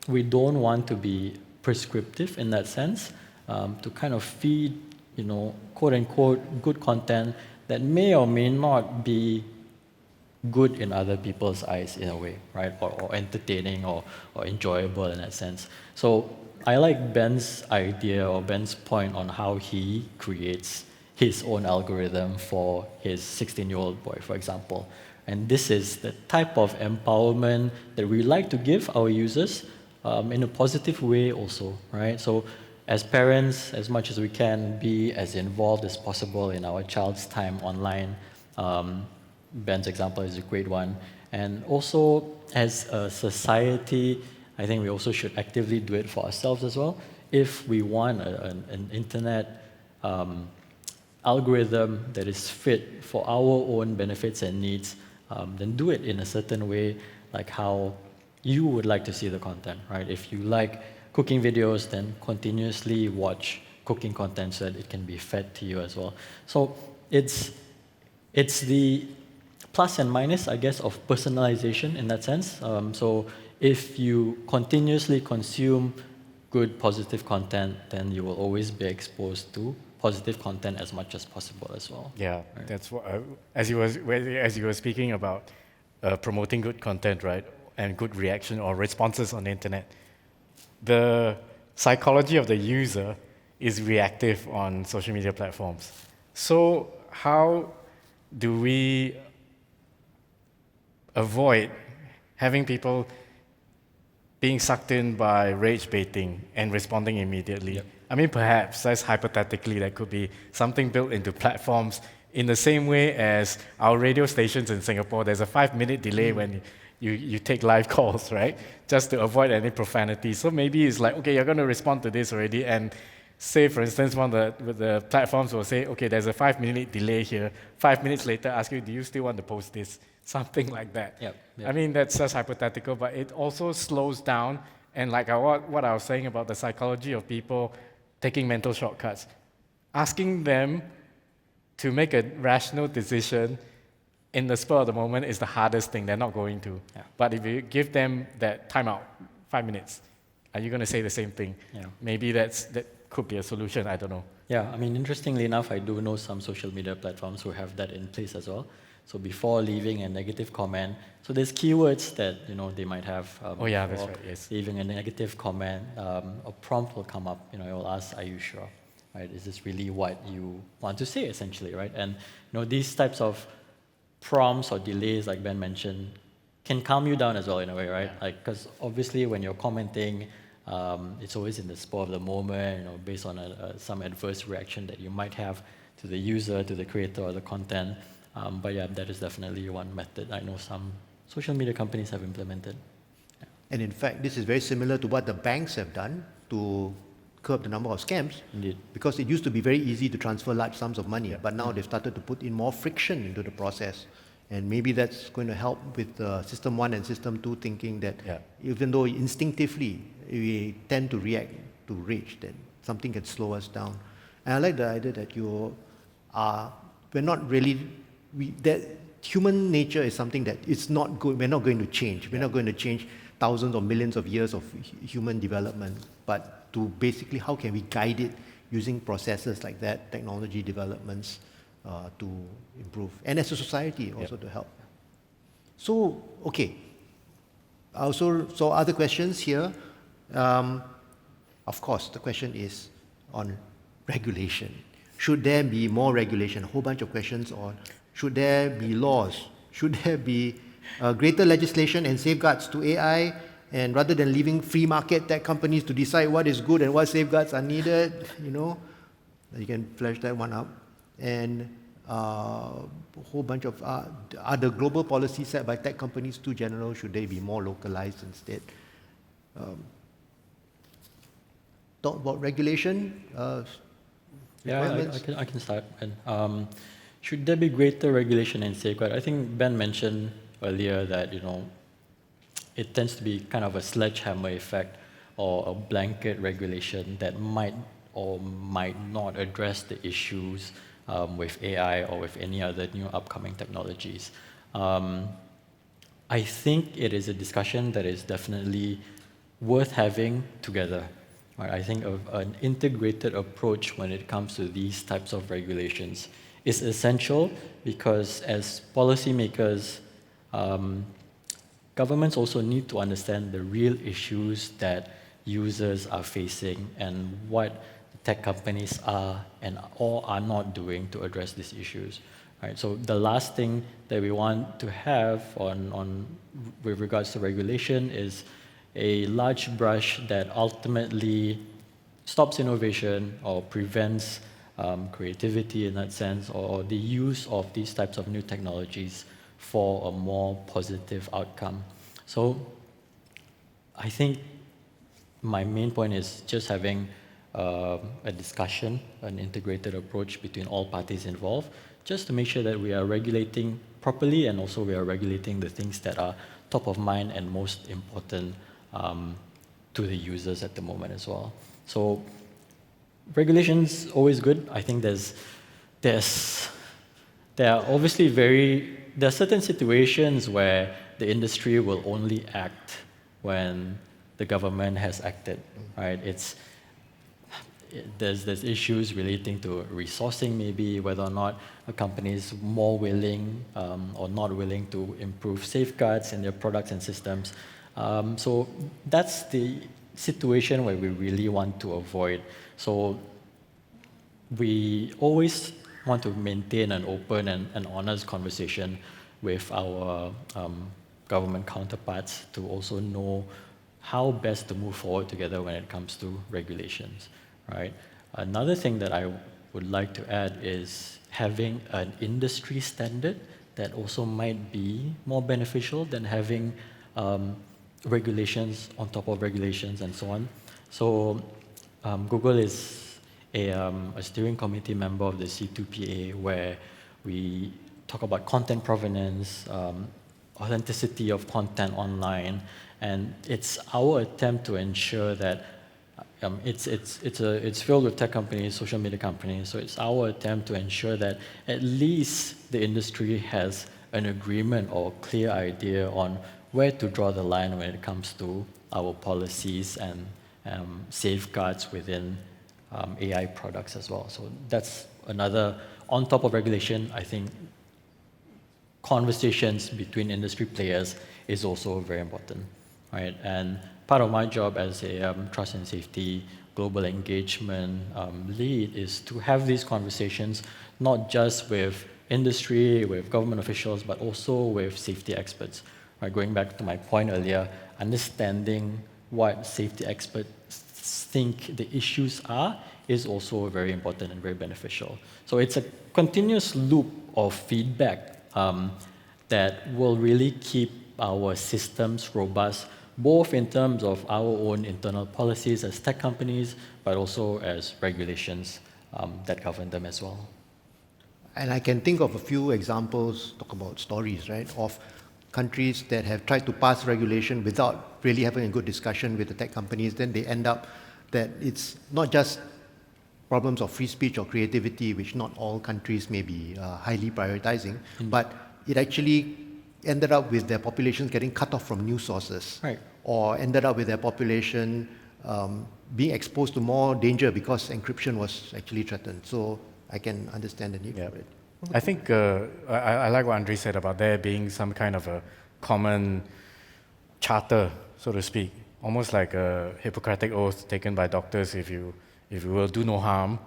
We don't want to be prescriptive in that sense, to kind of feed, quote unquote, good content that may or may not be good in other people's eyes in a way, right? Or entertaining or enjoyable in that sense. So I like Ben's idea or Ben's point on how he creates his own algorithm for his 16-year-old boy, for example. And this is the type of empowerment that we like to give our users in a positive way also, right? So as parents, as much as we can, be as involved as possible in our child's time online. Ben's example is a great one. And also, as a society, I think we also should actively do it for ourselves as well. If we want an internet algorithm that is fit for our own benefits and needs, then do it in a certain way, like how you would like to see the content, right? If you like cooking videos, then continuously watch cooking content so that it can be fed to you as well. So it's the plus and minus, I guess, of personalization in that sense. So if you continuously consume good, positive content, then you will always be exposed to positive content as much as possible as well. Yeah, right? that's what. As you were speaking about promoting good content, right, and good reaction or responses on the internet, the psychology of the user is reactive on social media platforms. So how do we avoid having people being sucked in by rage baiting and responding immediately? Yep. I mean, perhaps that's hypothetically, that could be something built into platforms in the same way as our radio stations in Singapore. There's a 5-minute delay when you take live calls, right? Just to avoid any profanity. So maybe it's like, okay, you're going to respond to this already, and say, for instance, one of the platforms will say, okay, there's a 5-minute delay here. 5 minutes later, ask you, do you still want to post this? Something like that. Yep. I mean, that's just hypothetical, but it also slows down. And like what I was saying about the psychology of people taking mental shortcuts, asking them to make a rational decision in the spur of the moment is the hardest thing. They're not going to. Yeah. But if you give them that timeout, 5 minutes, are you going to say the same thing? Yeah. Maybe that could be a solution. I don't know. Yeah, I mean, interestingly enough, I do know some social media platforms who have that in place as well. So before leaving a negative comment, so there's keywords that they might have. That's right. Yes. Leaving a negative comment, a prompt will come up. It will ask, "Are you sure? Right? Is this really what you want to say?" Essentially, right? And these types of prompts or delays, like Ben mentioned, can calm you down as well in a way, right? Like, because obviously when you're commenting, it's always in the spur of the moment, based on some adverse reaction that you might have to the user, to the creator, or the content. But yeah, that is definitely one method I know some social media companies have implemented. Yeah. And in fact, this is very similar to what the banks have done to curb the number of scams. Indeed. Because it used to be very easy to transfer large sums of money, but now they've started to put in more friction into the process. And maybe that's going to help with System 1 and System 2 thinking that even though instinctively we tend to react to rage, then something can slow us down. And I like the idea that we're not really, that human nature is something that it's not good, we're not going to change. We're not going to change thousands or millions of years of human development, but to basically how can we guide it using processes like that, technology developments to improve, and as a society also to help. So, okay. So other questions here? Of course, the question is on regulation. Should there be more regulation? A whole bunch of questions on should there be laws? Should there be greater legislation and safeguards to AI? And rather than leaving free market tech companies to decide what is good and what safeguards are needed, You can flash that one up. And a whole bunch of, are the global policies set by tech companies too general? Should they be more localized instead? Talk about regulation. I can start. And, should there be greater regulation and safeguard? I think Ben mentioned earlier that it tends to be kind of a sledgehammer effect or a blanket regulation that might or might not address the issues with AI or with any other new upcoming technologies. I think it is a discussion that is definitely worth having together. Right? I think an integrated approach when it comes to these types of regulations is essential because as policymakers, governments also need to understand the real issues that users are facing and what tech companies are and or are not doing to address these issues. Right? So the last thing that we want to have with regards to regulation is a large brush that ultimately stops innovation or prevents creativity in that sense, or the use of these types of new technologies for a more positive outcome. So I think my main point is just having a discussion, an integrated approach between all parties involved, just to make sure that we are regulating properly and also we are regulating the things that are top of mind and most important to the users at the moment as well. So regulation's always good. I think there are obviously there are certain situations where the industry will only act when the government has acted, right? There's issues relating to resourcing, maybe whether or not a company is more willing or not willing to improve safeguards in their products and systems. So that's the situation where we really want to avoid. So we always want to maintain an open and honest conversation with our government counterparts to also know how best to move forward together when it comes to regulations, right? Another thing that I would like to add is having an industry standard that also might be more beneficial than having regulations on top of regulations and so on. So Google is a steering committee member of the C2PA where we talk about content provenance, authenticity of content online, and it's our attempt to ensure that it's filled with tech companies, social media companies, so it's our attempt to ensure that at least the industry has an agreement or clear idea on where to draw the line when it comes to our policies and safeguards within AI products as well. So that's another, on top of regulation, I think conversations between industry players is also very important, right? And part of my job as a trust and safety global engagement lead is to have these conversations, not just with industry, with government officials, but also with safety experts. Right? Going back to my point earlier, understanding what safety experts think the issues are is also very important and very beneficial. So it's a continuous loop of feedback that will really keep our systems robust, both in terms of our own internal policies as tech companies, but also as regulations that govern them as well. And I can think of a few examples, talk about stories, right, of countries that have tried to pass regulation without really having a good discussion with the tech companies. Then they end up that it's not just problems of free speech or creativity, which not all countries may be highly prioritizing, but it actually ended up with their populations getting cut off from news sources, right, or ended up with their population being exposed to more danger because encryption was actually threatened. So I can understand the need for it. I think I like what Andri said about there being some kind of a common charter, so to speak, almost like a Hippocratic oath taken by doctors, if you will, do no harm.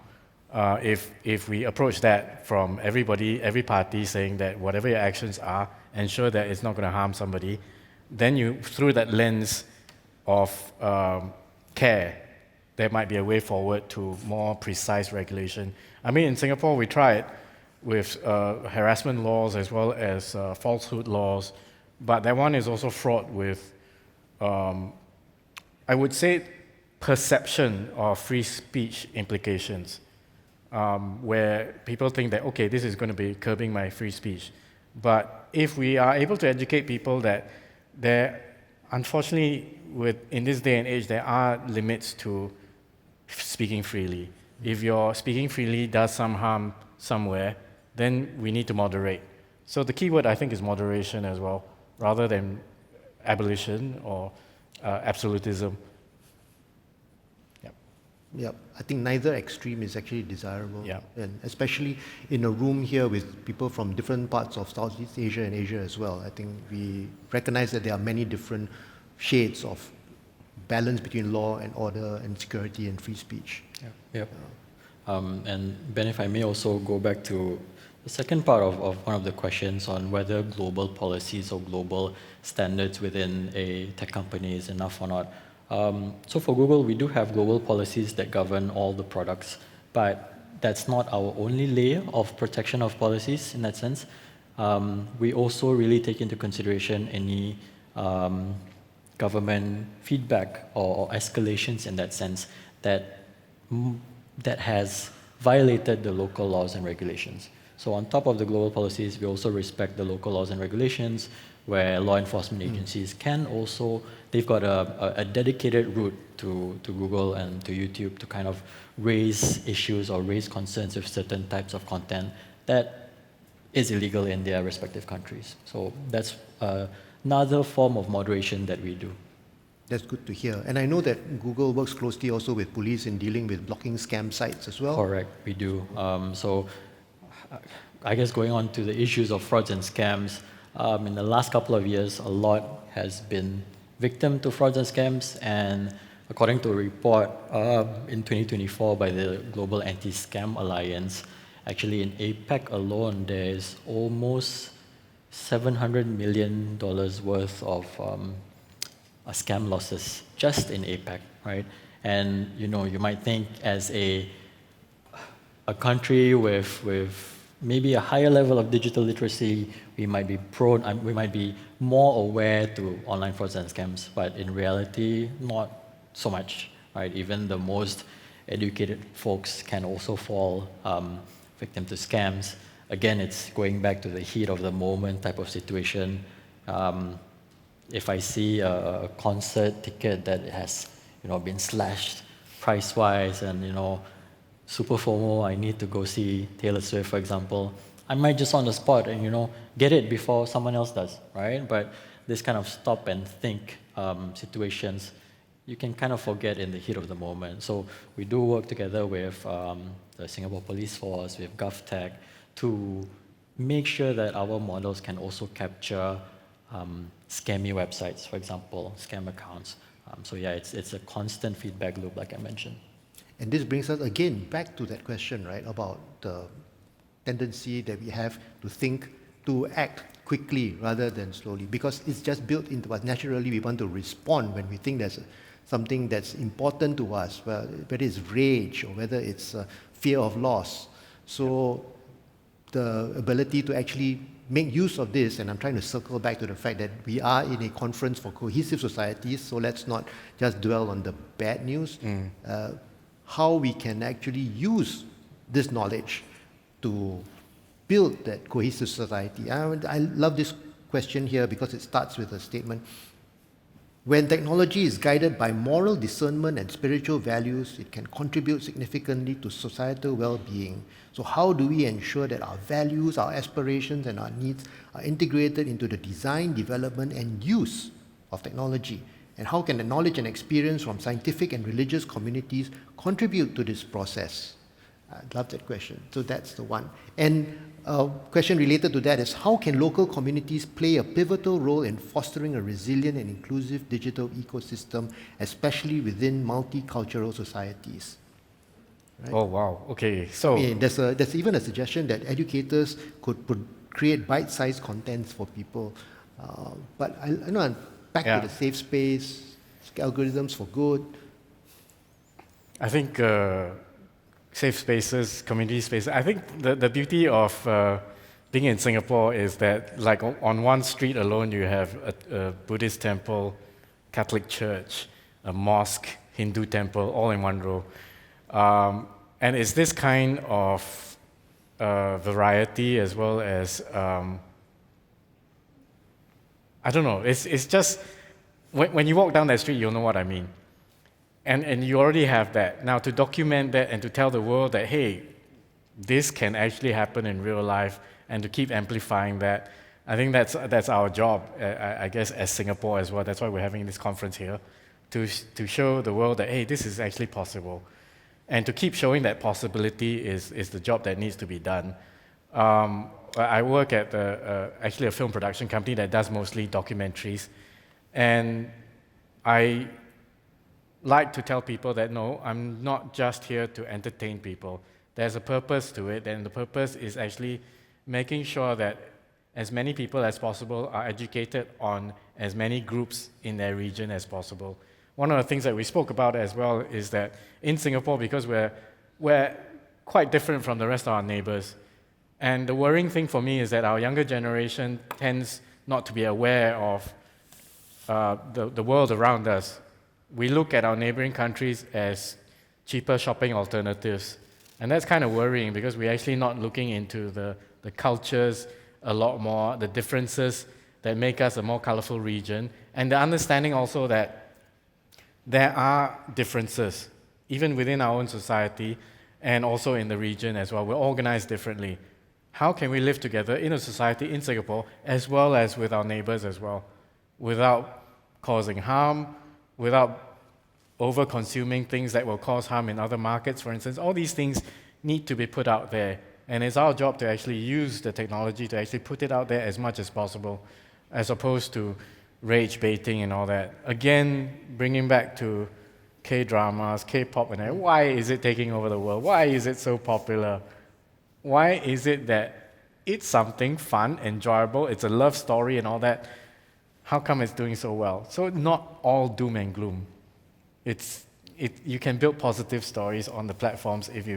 If we approach that from everybody, every party, saying that whatever your actions are, ensure that it's not going to harm somebody, then you, through that lens of care, there might be a way forward to more precise regulation. I mean, in Singapore, we tried with harassment laws as well as falsehood laws, but that one is also fraught with, I would say, perception of free speech implications, where people think that, okay, this is going to be curbing my free speech. But if we are able to educate people that there, unfortunately, in this day and age, there are limits to speaking freely. If your speaking freely does some harm somewhere, then we need to moderate. So the key word, I think, is moderation as well, rather than abolition or absolutism. Yeah, I think neither extreme is actually desirable. Yeah. And especially in a room here with people from different parts of Southeast Asia and Asia as well. I think we recognize that there are many different shades of balance between law and order and security and free speech. Yep. And Ben, if I may also go back to the second part of one of the questions on whether global policies or global standards within a tech company is enough or not. So for Google, we do have global policies that govern all the products, but that's not our only layer of protection of policies in that sense. We also really take into consideration any government feedback or escalations in that sense that has violated the local laws and regulations. So on top of the global policies, we also respect the local laws and regulations, where law enforcement agencies can also, they've got a dedicated route to Google and to YouTube to kind of raise issues or raise concerns with certain types of content that is illegal in their respective countries. So that's another form of moderation that we do. That's good to hear. And I know that Google works closely also with police in dealing with blocking scam sites as well. Correct, we do. So I guess going on to the issues of frauds and scams, in the last couple of years, a lot has been victim to frauds and scams, and according to a report in 2024 by the Global Anti-Scam Alliance, actually in APAC alone, there's almost $700 million worth of scam losses just in APAC, right? And you might think as a country with maybe a higher level of digital literacy, we might be more aware to online frauds and scams, but in reality, not so much, right? Even the most educated folks can also fall victim to scams. Again, it's going back to the heat of the moment type of situation. If I see a concert ticket that has been slashed price-wise and super FOMO, I need to go see Taylor Swift, for example, I might just on the spot and get it before someone else does, right? But this kind of stop and think situations, you can kind of forget in the heat of the moment. So we do work together with the Singapore Police Force, with GovTech, to make sure that our models can also capture scammy websites, for example, scam accounts. So yeah, it's a constant feedback loop, like I mentioned. And this brings us again back to that question, right, about the tendency that we have to act quickly rather than slowly, because it's just built into us. Naturally, we want to respond when we think there's something that's important to us, whether it's rage or whether it's fear of loss. So the ability to actually make use of this, and I'm trying to circle back to the fact that we are in a conference for cohesive societies, so let's not just dwell on the bad news. How we can actually use this knowledge to build that cohesive society. I love this question here because it starts with a statement. When technology is guided by moral discernment and spiritual values, it can contribute significantly to societal well-being. So how do we ensure that our values, our aspirations, and our needs are integrated into the design, development, and use of technology? And how can the knowledge and experience from scientific and religious communities contribute to this process? I love that question. So that's the one. And a question related to that is, how can local communities play a pivotal role in fostering a resilient and inclusive digital ecosystem, especially within multicultural societies? Right? Oh, wow. Okay, so... there's even a suggestion that educators could create bite-sized contents for people. But I know, back to the safe space, algorithms for good. I think safe spaces, community spaces. I think the beauty of being in Singapore is that, like, on one street alone, you have a Buddhist temple, Catholic church, a mosque, Hindu temple, all in one row. And it's this kind of variety, as well as, I don't know, it's just, when you walk down that street, you'll know what I mean. And you already have that. Now, to document that and to tell the world that, hey, this can actually happen in real life, and to keep amplifying that, I think that's our job, I guess, as Singapore as well. That's why we're having this conference here, to show the world that, hey, this is actually possible. And to keep showing that possibility is the job that needs to be done. I work at actually a film production company that does mostly documentaries. And I like to tell people that, no, I'm not just here to entertain people. There's a purpose to it, and the purpose is actually making sure that as many people as possible are educated on as many groups in their region as possible. One of the things that we spoke about as well is that in Singapore, because we're quite different from the rest of our neighbors, and the worrying thing for me is that our younger generation tends not to be aware of the world around us. We look at our neighboring countries as cheaper shopping alternatives. And that's kind of worrying, because we're actually not looking into the cultures a lot more, the differences that make us a more colorful region, and the understanding also that there are differences, even within our own society and also in the region as well. We're organized differently. How can we live together in a society in Singapore as well as with our neighbors as well, without causing harm, without over-consuming things that will cause harm in other markets, for instance? All these things need to be put out there. And it's our job to actually use the technology to actually put it out there as much as possible, as opposed to rage baiting and all that. Again, bringing back to K-dramas, K-pop, and why is it taking over the world? Why is it so popular? Why is it that it's something fun, enjoyable, it's a love story and all that? How come it's doing so well? So not all doom and gloom. You can build positive stories on the platforms if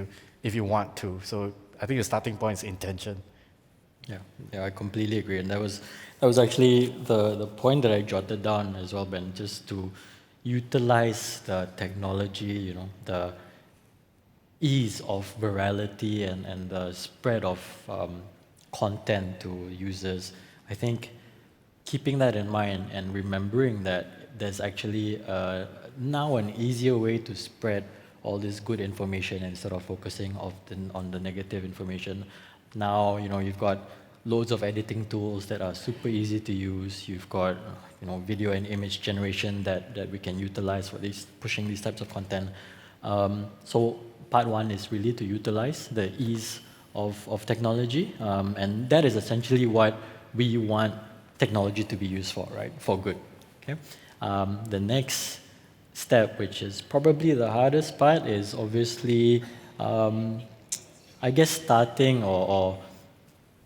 you want to. So I think the starting point is intention. Yeah, I completely agree. And that was actually the point that I jotted down as well, Ben, just to utilize the technology, the ease of virality and the spread of content to users. I think keeping that in mind and remembering that there's actually now an easier way to spread all this good information instead of focusing often on the negative information. Now, you've got loads of editing tools that are super easy to use. You've got, video and image generation that we can utilize for pushing these types of content. So part one is really to utilize the ease of technology, and that is essentially what we want technology to be used for, right? For good. Okay. The next step, which is probably the hardest part, is obviously, I guess, starting or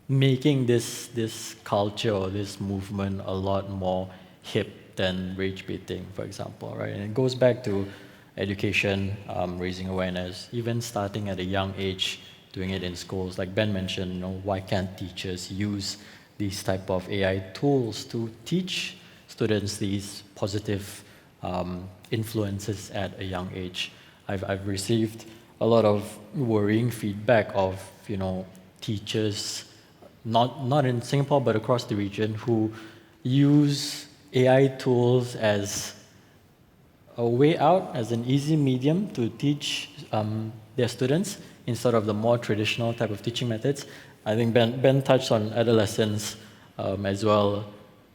making this culture or this movement a lot more hip than rage baiting, for example, right? And it goes back to education, raising awareness, even starting at a young age, doing it in schools. Like Ben mentioned, why can't teachers use these type of AI tools to teach students these positive influences at a young age? I've received a lot of worrying feedback of teachers, not in Singapore but across the region, who use AI tools as a way out, as an easy medium to teach their students instead of the more traditional type of teaching methods. I think Ben touched on adolescence as well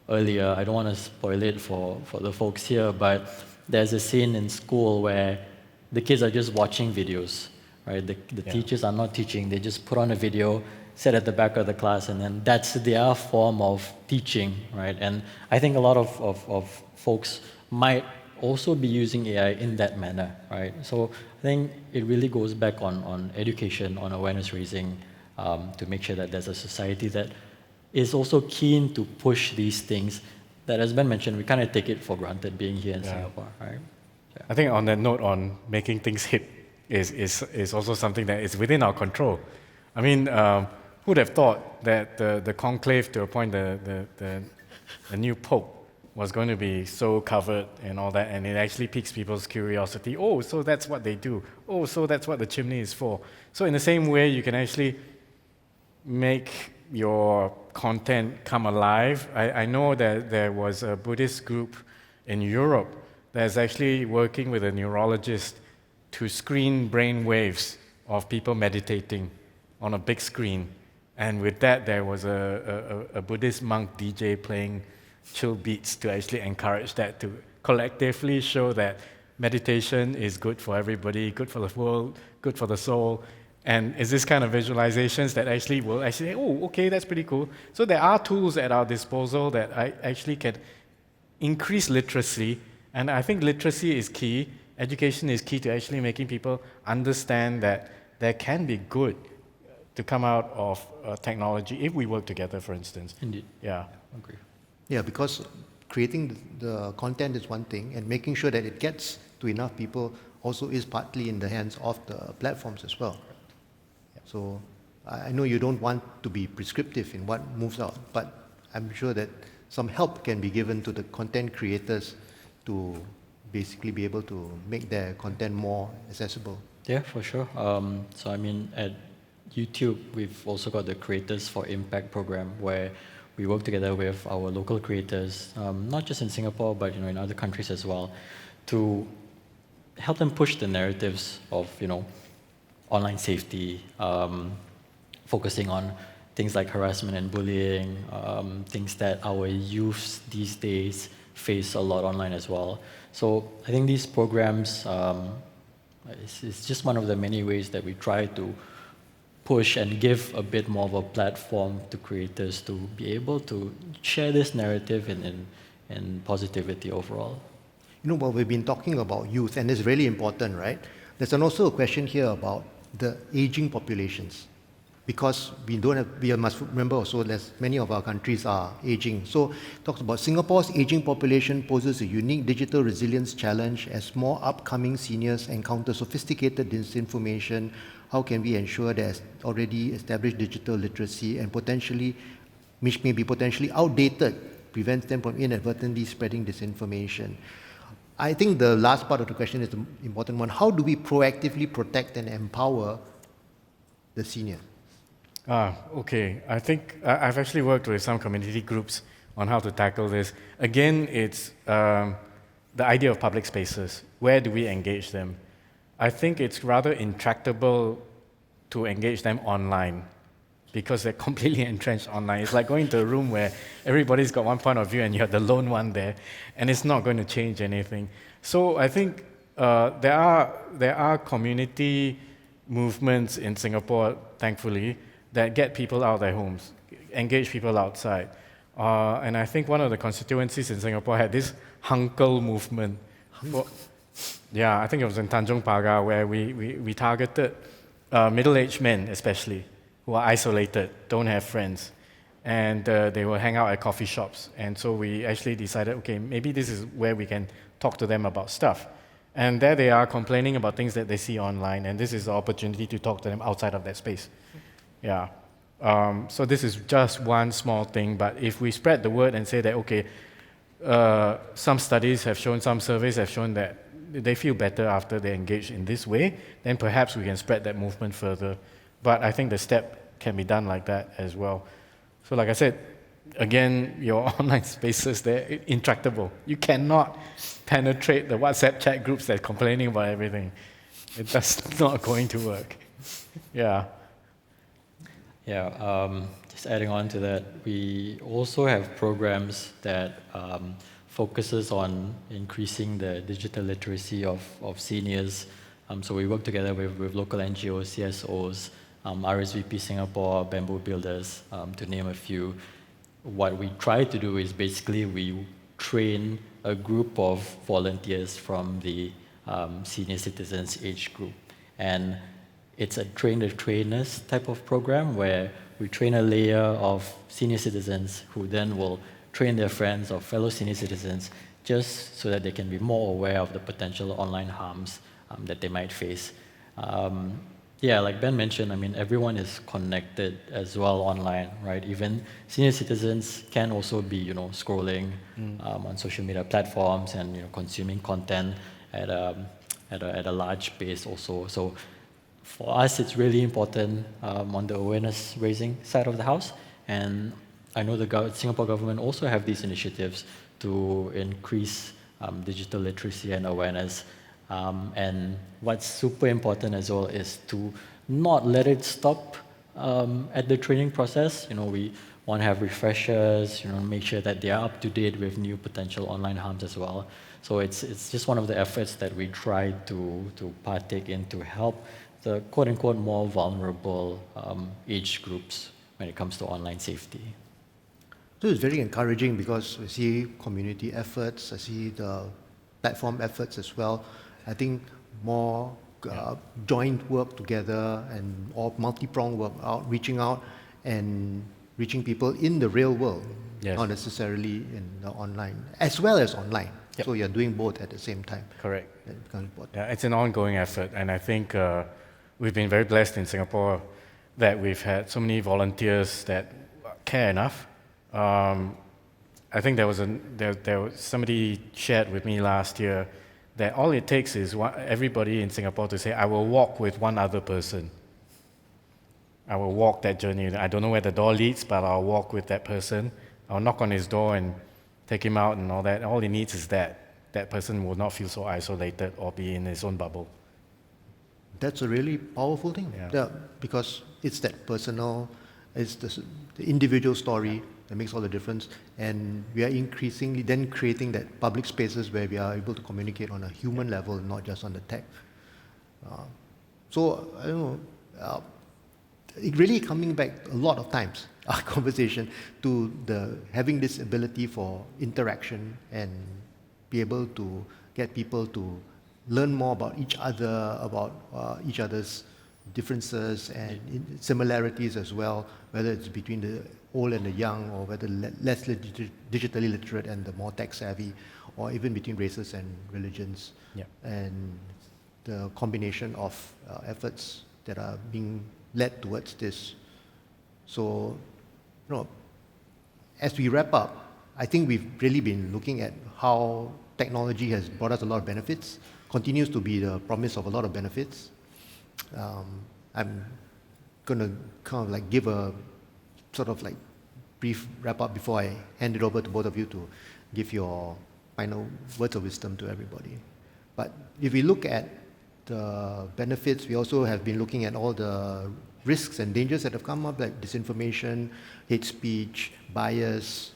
earlier. I don't want to spoil it for the folks here, but there's a scene in school where the kids are just watching videos, right? The teachers are not teaching. They just put on a video, sit at the back of the class, and then that's their form of teaching, right? And I think a lot of folks might also be using AI in that manner, right? So I think it really goes back on education, on awareness raising, to make sure that there's a society that is also keen to push these things that, as Ben mentioned, we kind of take it for granted being here in Singapore, right? Yeah. I think on that note on making things hip is also something that is within our control. I mean, who would have thought that the conclave to appoint the new pope was going to be so covered and all that, and it actually piques people's curiosity. Oh, so that's what they do. Oh, so that's what the chimney is for. So in the same way, you can actually make your content come alive. I know that there was a Buddhist group in Europe that's actually working with a neurologist to screen brain waves of people meditating on a big screen. And with that, there was a Buddhist monk DJ playing chill beats to actually encourage that, to collectively show that meditation is good for everybody, good for the world, good for the soul. And it's this kind of visualizations that actually will actually say, oh, okay, that's pretty cool. So there are tools at our disposal that actually can increase literacy. And I think literacy is key. Education is key to actually making people understand that there can be good to come out of technology if we work together, for instance. Indeed. Yeah. Agree. Yeah, because creating the content is one thing, and making sure that it gets to enough people also is partly in the hands of the platforms as well. So I know you don't want to be prescriptive in what moves out, but I'm sure that some help can be given to the content creators to basically be able to make their content more accessible. Yeah, for sure. So I mean, at YouTube, we've also got the Creators for Impact program, where we work together with our local creators, not just in Singapore, but in other countries as well, to help them push the narratives of online safety, focusing on things like harassment and bullying, things that our youths these days face a lot online as well. So I think these programs, it's just one of the many ways that we try to push and give a bit more of a platform to creators to be able to share this narrative in positivity overall. Well, we've been talking about youth, and it's really important, right? There's also a question here about the aging populations, because we must remember also that many of our countries are aging. So it talks about Singapore's aging population poses a unique digital resilience challenge as more upcoming seniors encounter sophisticated disinformation. How can we ensure there's already established digital literacy and which may be potentially outdated, prevents them from inadvertently spreading disinformation? I think the last part of the question is the important one. How do we proactively protect and empower the senior? Okay. I think I've actually worked with some community groups on how to tackle this. Again, it's the idea of public spaces. Where do we engage them? I think it's rather intractable to engage them online because they're completely entrenched online. It's like going to a room where everybody's got one point of view and you're the lone one there, and it's not going to change anything. So I think there are community movements in Singapore, thankfully, that get people out of their homes, engage people outside. And I think one of the constituencies in Singapore had this Hunkle movement. Yeah, I think it was in Tanjong Pagar, where we targeted middle-aged men especially, who are isolated, don't have friends, and they will hang out at coffee shops. And so we actually decided, okay, maybe this is where we can talk to them about stuff. And there they are complaining about things that they see online, and this is the opportunity to talk to them outside of that space. Yeah. So this is just one small thing, but if we spread the word and say that, okay, some studies have shown, some surveys have shown that they feel better after they engage in this way, then perhaps we can spread that movement further. But I think the step can be done like that as well. So like I said, again, your online spaces, they're intractable. You cannot penetrate the WhatsApp chat groups that's complaining about everything. That's not going to work. Yeah. Yeah, just adding on to that, we also have programs that focuses on increasing the digital literacy of seniors. So we work together with local NGOs, CSOs, RSVP Singapore, Bamboo Builders, to name a few. What we try to do is basically we train a group of volunteers from the senior citizens age group. And it's a train-the-trainers type of program where we train a layer of senior citizens who then will train their friends or fellow senior citizens just so that they can be more aware of the potential online harms that they might face. Yeah, like Ben mentioned, I mean, everyone is connected as well online, right? Even senior citizens can also be, scrolling on social media platforms and, consuming content at a large pace also. So for us, it's really important on the awareness raising side of the house. And I know the Singapore government also have these initiatives to increase digital literacy and awareness. And what's super important as well is to not let it stop at the training process. We want to have refreshers, make sure that they are up to date with new potential online harms as well. So it's just one of the efforts that we try to partake in to help the quote-unquote more vulnerable age groups when it comes to online safety. So it's very encouraging because I see community efforts, I see the platform efforts as well. I think more joint work together and or multi-pronged work reaching out and reaching people in the real world, not necessarily in the online, as well as online. Yep. So you're doing both at the same time. Correct. That becomes important. Yeah, it's an ongoing effort, and I think we've been very blessed in Singapore that we've had so many volunteers that care enough. I think there was somebody shared with me last year that all it takes is everybody in Singapore to say, I will walk with one other person. I will walk that journey. I don't know where the door leads, but I'll walk with that person. I'll knock on his door and take him out and all that. All he needs is that person will not feel so isolated or be in his own bubble. That's a really powerful thing. Yeah, because it's that personal, it's the individual story that makes all the difference. And we are increasingly then creating that public spaces where we are able to communicate on a human level, not just on the tech. So, I don't know, it really coming back a lot of times, our conversation, to having this ability for interaction and be able to get people to learn more about each other, about each other's differences and similarities as well, whether it's between the old and the young, or whether less digitally literate and the more tech savvy, or even between races and religions. Yeah. And the combination of efforts that are being led towards this. So, as we wrap up, I think we've really been looking at how technology has brought us a lot of benefits, continues to be the promise of a lot of benefits. I'm going to kind of like give a sort of like brief wrap up before I hand it over to both of you to give your final words of wisdom to everybody. But if we look at the benefits, we also have been looking at all the risks and dangers that have come up, like disinformation, hate speech, bias,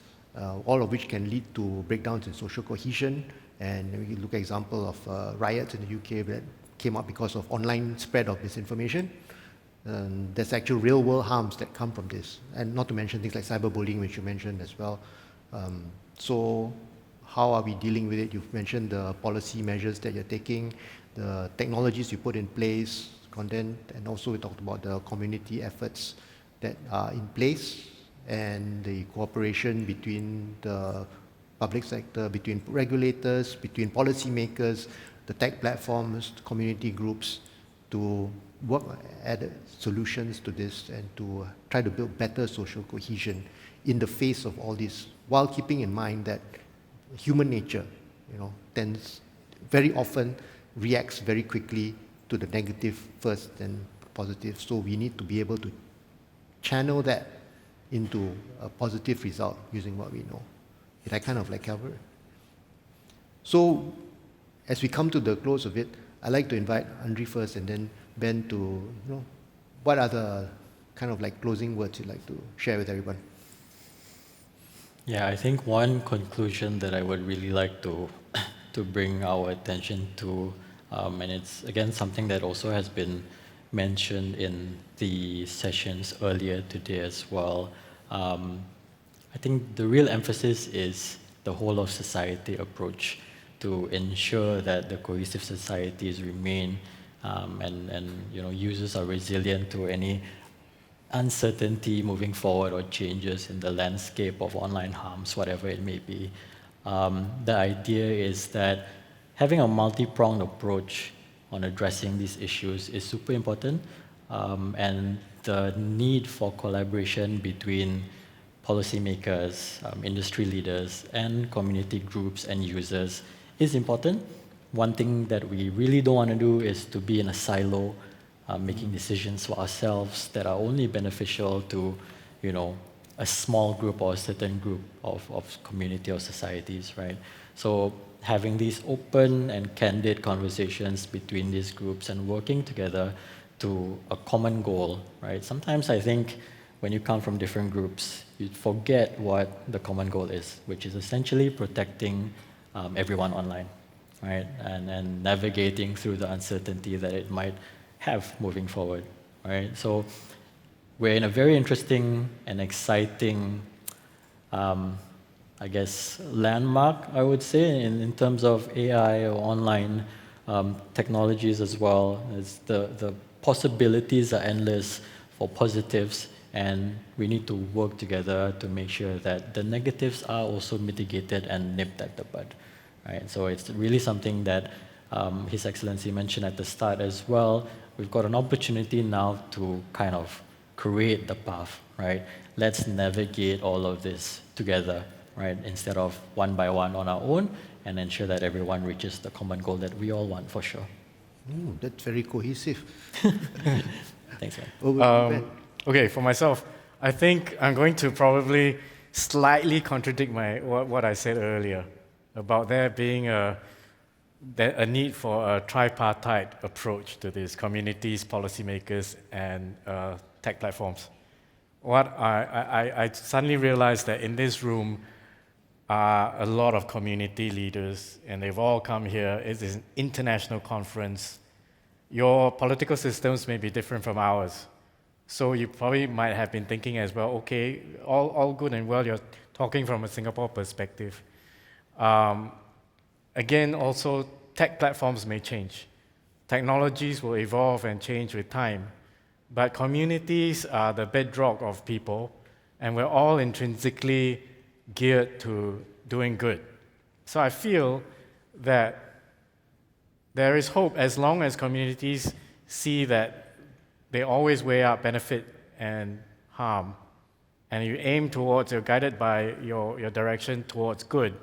all of which can lead to breakdowns in social cohesion. And we look at example of riots in the UK that came up because of online spread of disinformation. There's actual real world harms that come from this, and not to mention things like cyberbullying, which you mentioned as well. So how are we dealing with it? You've mentioned the policy measures that you're taking, the technologies you put in place, content, and also we talked about the community efforts that are in place and the cooperation between the public sector, between regulators, between policymakers, the tech platforms, community groups, to work at solutions to this and to try to build better social cohesion in the face of all this, while keeping in mind that human nature, tends very often reacts very quickly to the negative first, then positive. So we need to be able to channel that into a positive result using what we know. Did I kind of like cover it? So as we come to the close of it, I'd like to invite Andri first and then Ben to, what are the kind of like closing words you'd like to share with everyone? Yeah, I think one conclusion that I would really like to bring our attention to, and it's again something that also has been mentioned in the sessions earlier today as well. I think the real emphasis is the whole of society approach to ensure that the cohesive societies remain and users are resilient to any uncertainty moving forward or changes in the landscape of online harms, whatever it may be. The idea is that having a multi-pronged approach on addressing these issues is super important, and the need for collaboration between policymakers, industry leaders, and community groups and users is important. One thing that we really don't want to do is to be in a silo, making decisions for ourselves that are only beneficial to, a small group or a certain group of community or societies, right? So having these open and candid conversations between these groups and working together to a common goal, right? Sometimes I think when you come from different groups, you forget what the common goal is, which is essentially protecting everyone online, right? And navigating through the uncertainty that it might have moving forward, right? So we're in a very interesting and exciting, landmark, I would say, in terms of AI or online technologies as well. The possibilities are endless for positives, and we need to work together to make sure that the negatives are also mitigated and nipped at the bud, right? So it's really something that His Excellency mentioned at the start as well. We've got an opportunity now to kind of create the path, right? Let's navigate all of this together, right? Instead of one by one on our own, and ensure that everyone reaches the common goal that we all want for sure. That's very cohesive. Thanks, man. Over to Ben. Okay, for myself, I think I'm going to probably slightly contradict what I said earlier about there being a need for a tripartite approach to this: communities, policymakers, and tech platforms. What I suddenly realized that in this room are a lot of community leaders, and they've all come here. It is an international conference. Your political systems may be different from ours. So you probably might have been thinking as well, okay, all good and well, you're talking from a Singapore perspective. Again, also, tech platforms may change. Technologies will evolve and change with time. But communities are the bedrock of people, and we're all intrinsically geared to doing good. So I feel that there is hope as long as communities see that they always weigh up benefit and harm, and you aim towards, you're guided by your direction towards good.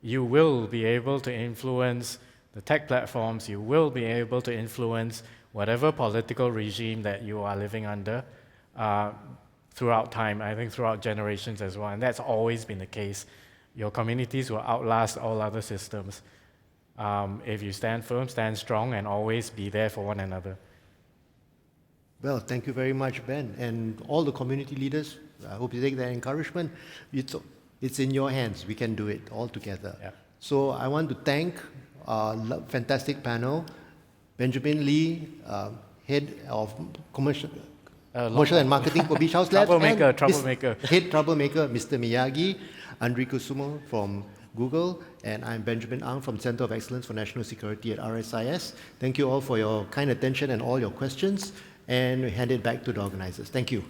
You will be able to influence the tech platforms, you will be able to influence whatever political regime that you are living under throughout time, I think throughout generations as well, and that's always been the case. Your communities will outlast all other systems if you stand firm, stand strong, and always be there for one another. Well, thank you very much, Ben. And all the community leaders, I hope you take that encouragement. It's in your hands. We can do it all together. Yeah. So I want to thank our fantastic panel, Benjamin Lee, Head of Commercial and Marketing for Beach House Labs. Troublemaker. Head Troublemaker, Mr. Miyagi, Andri Kusumo from Google, and I'm Benjamin Ang from Center of Excellence for National Security at RSIS. Thank you all for your kind attention and all your questions, and we hand it back to the organizers. Thank you.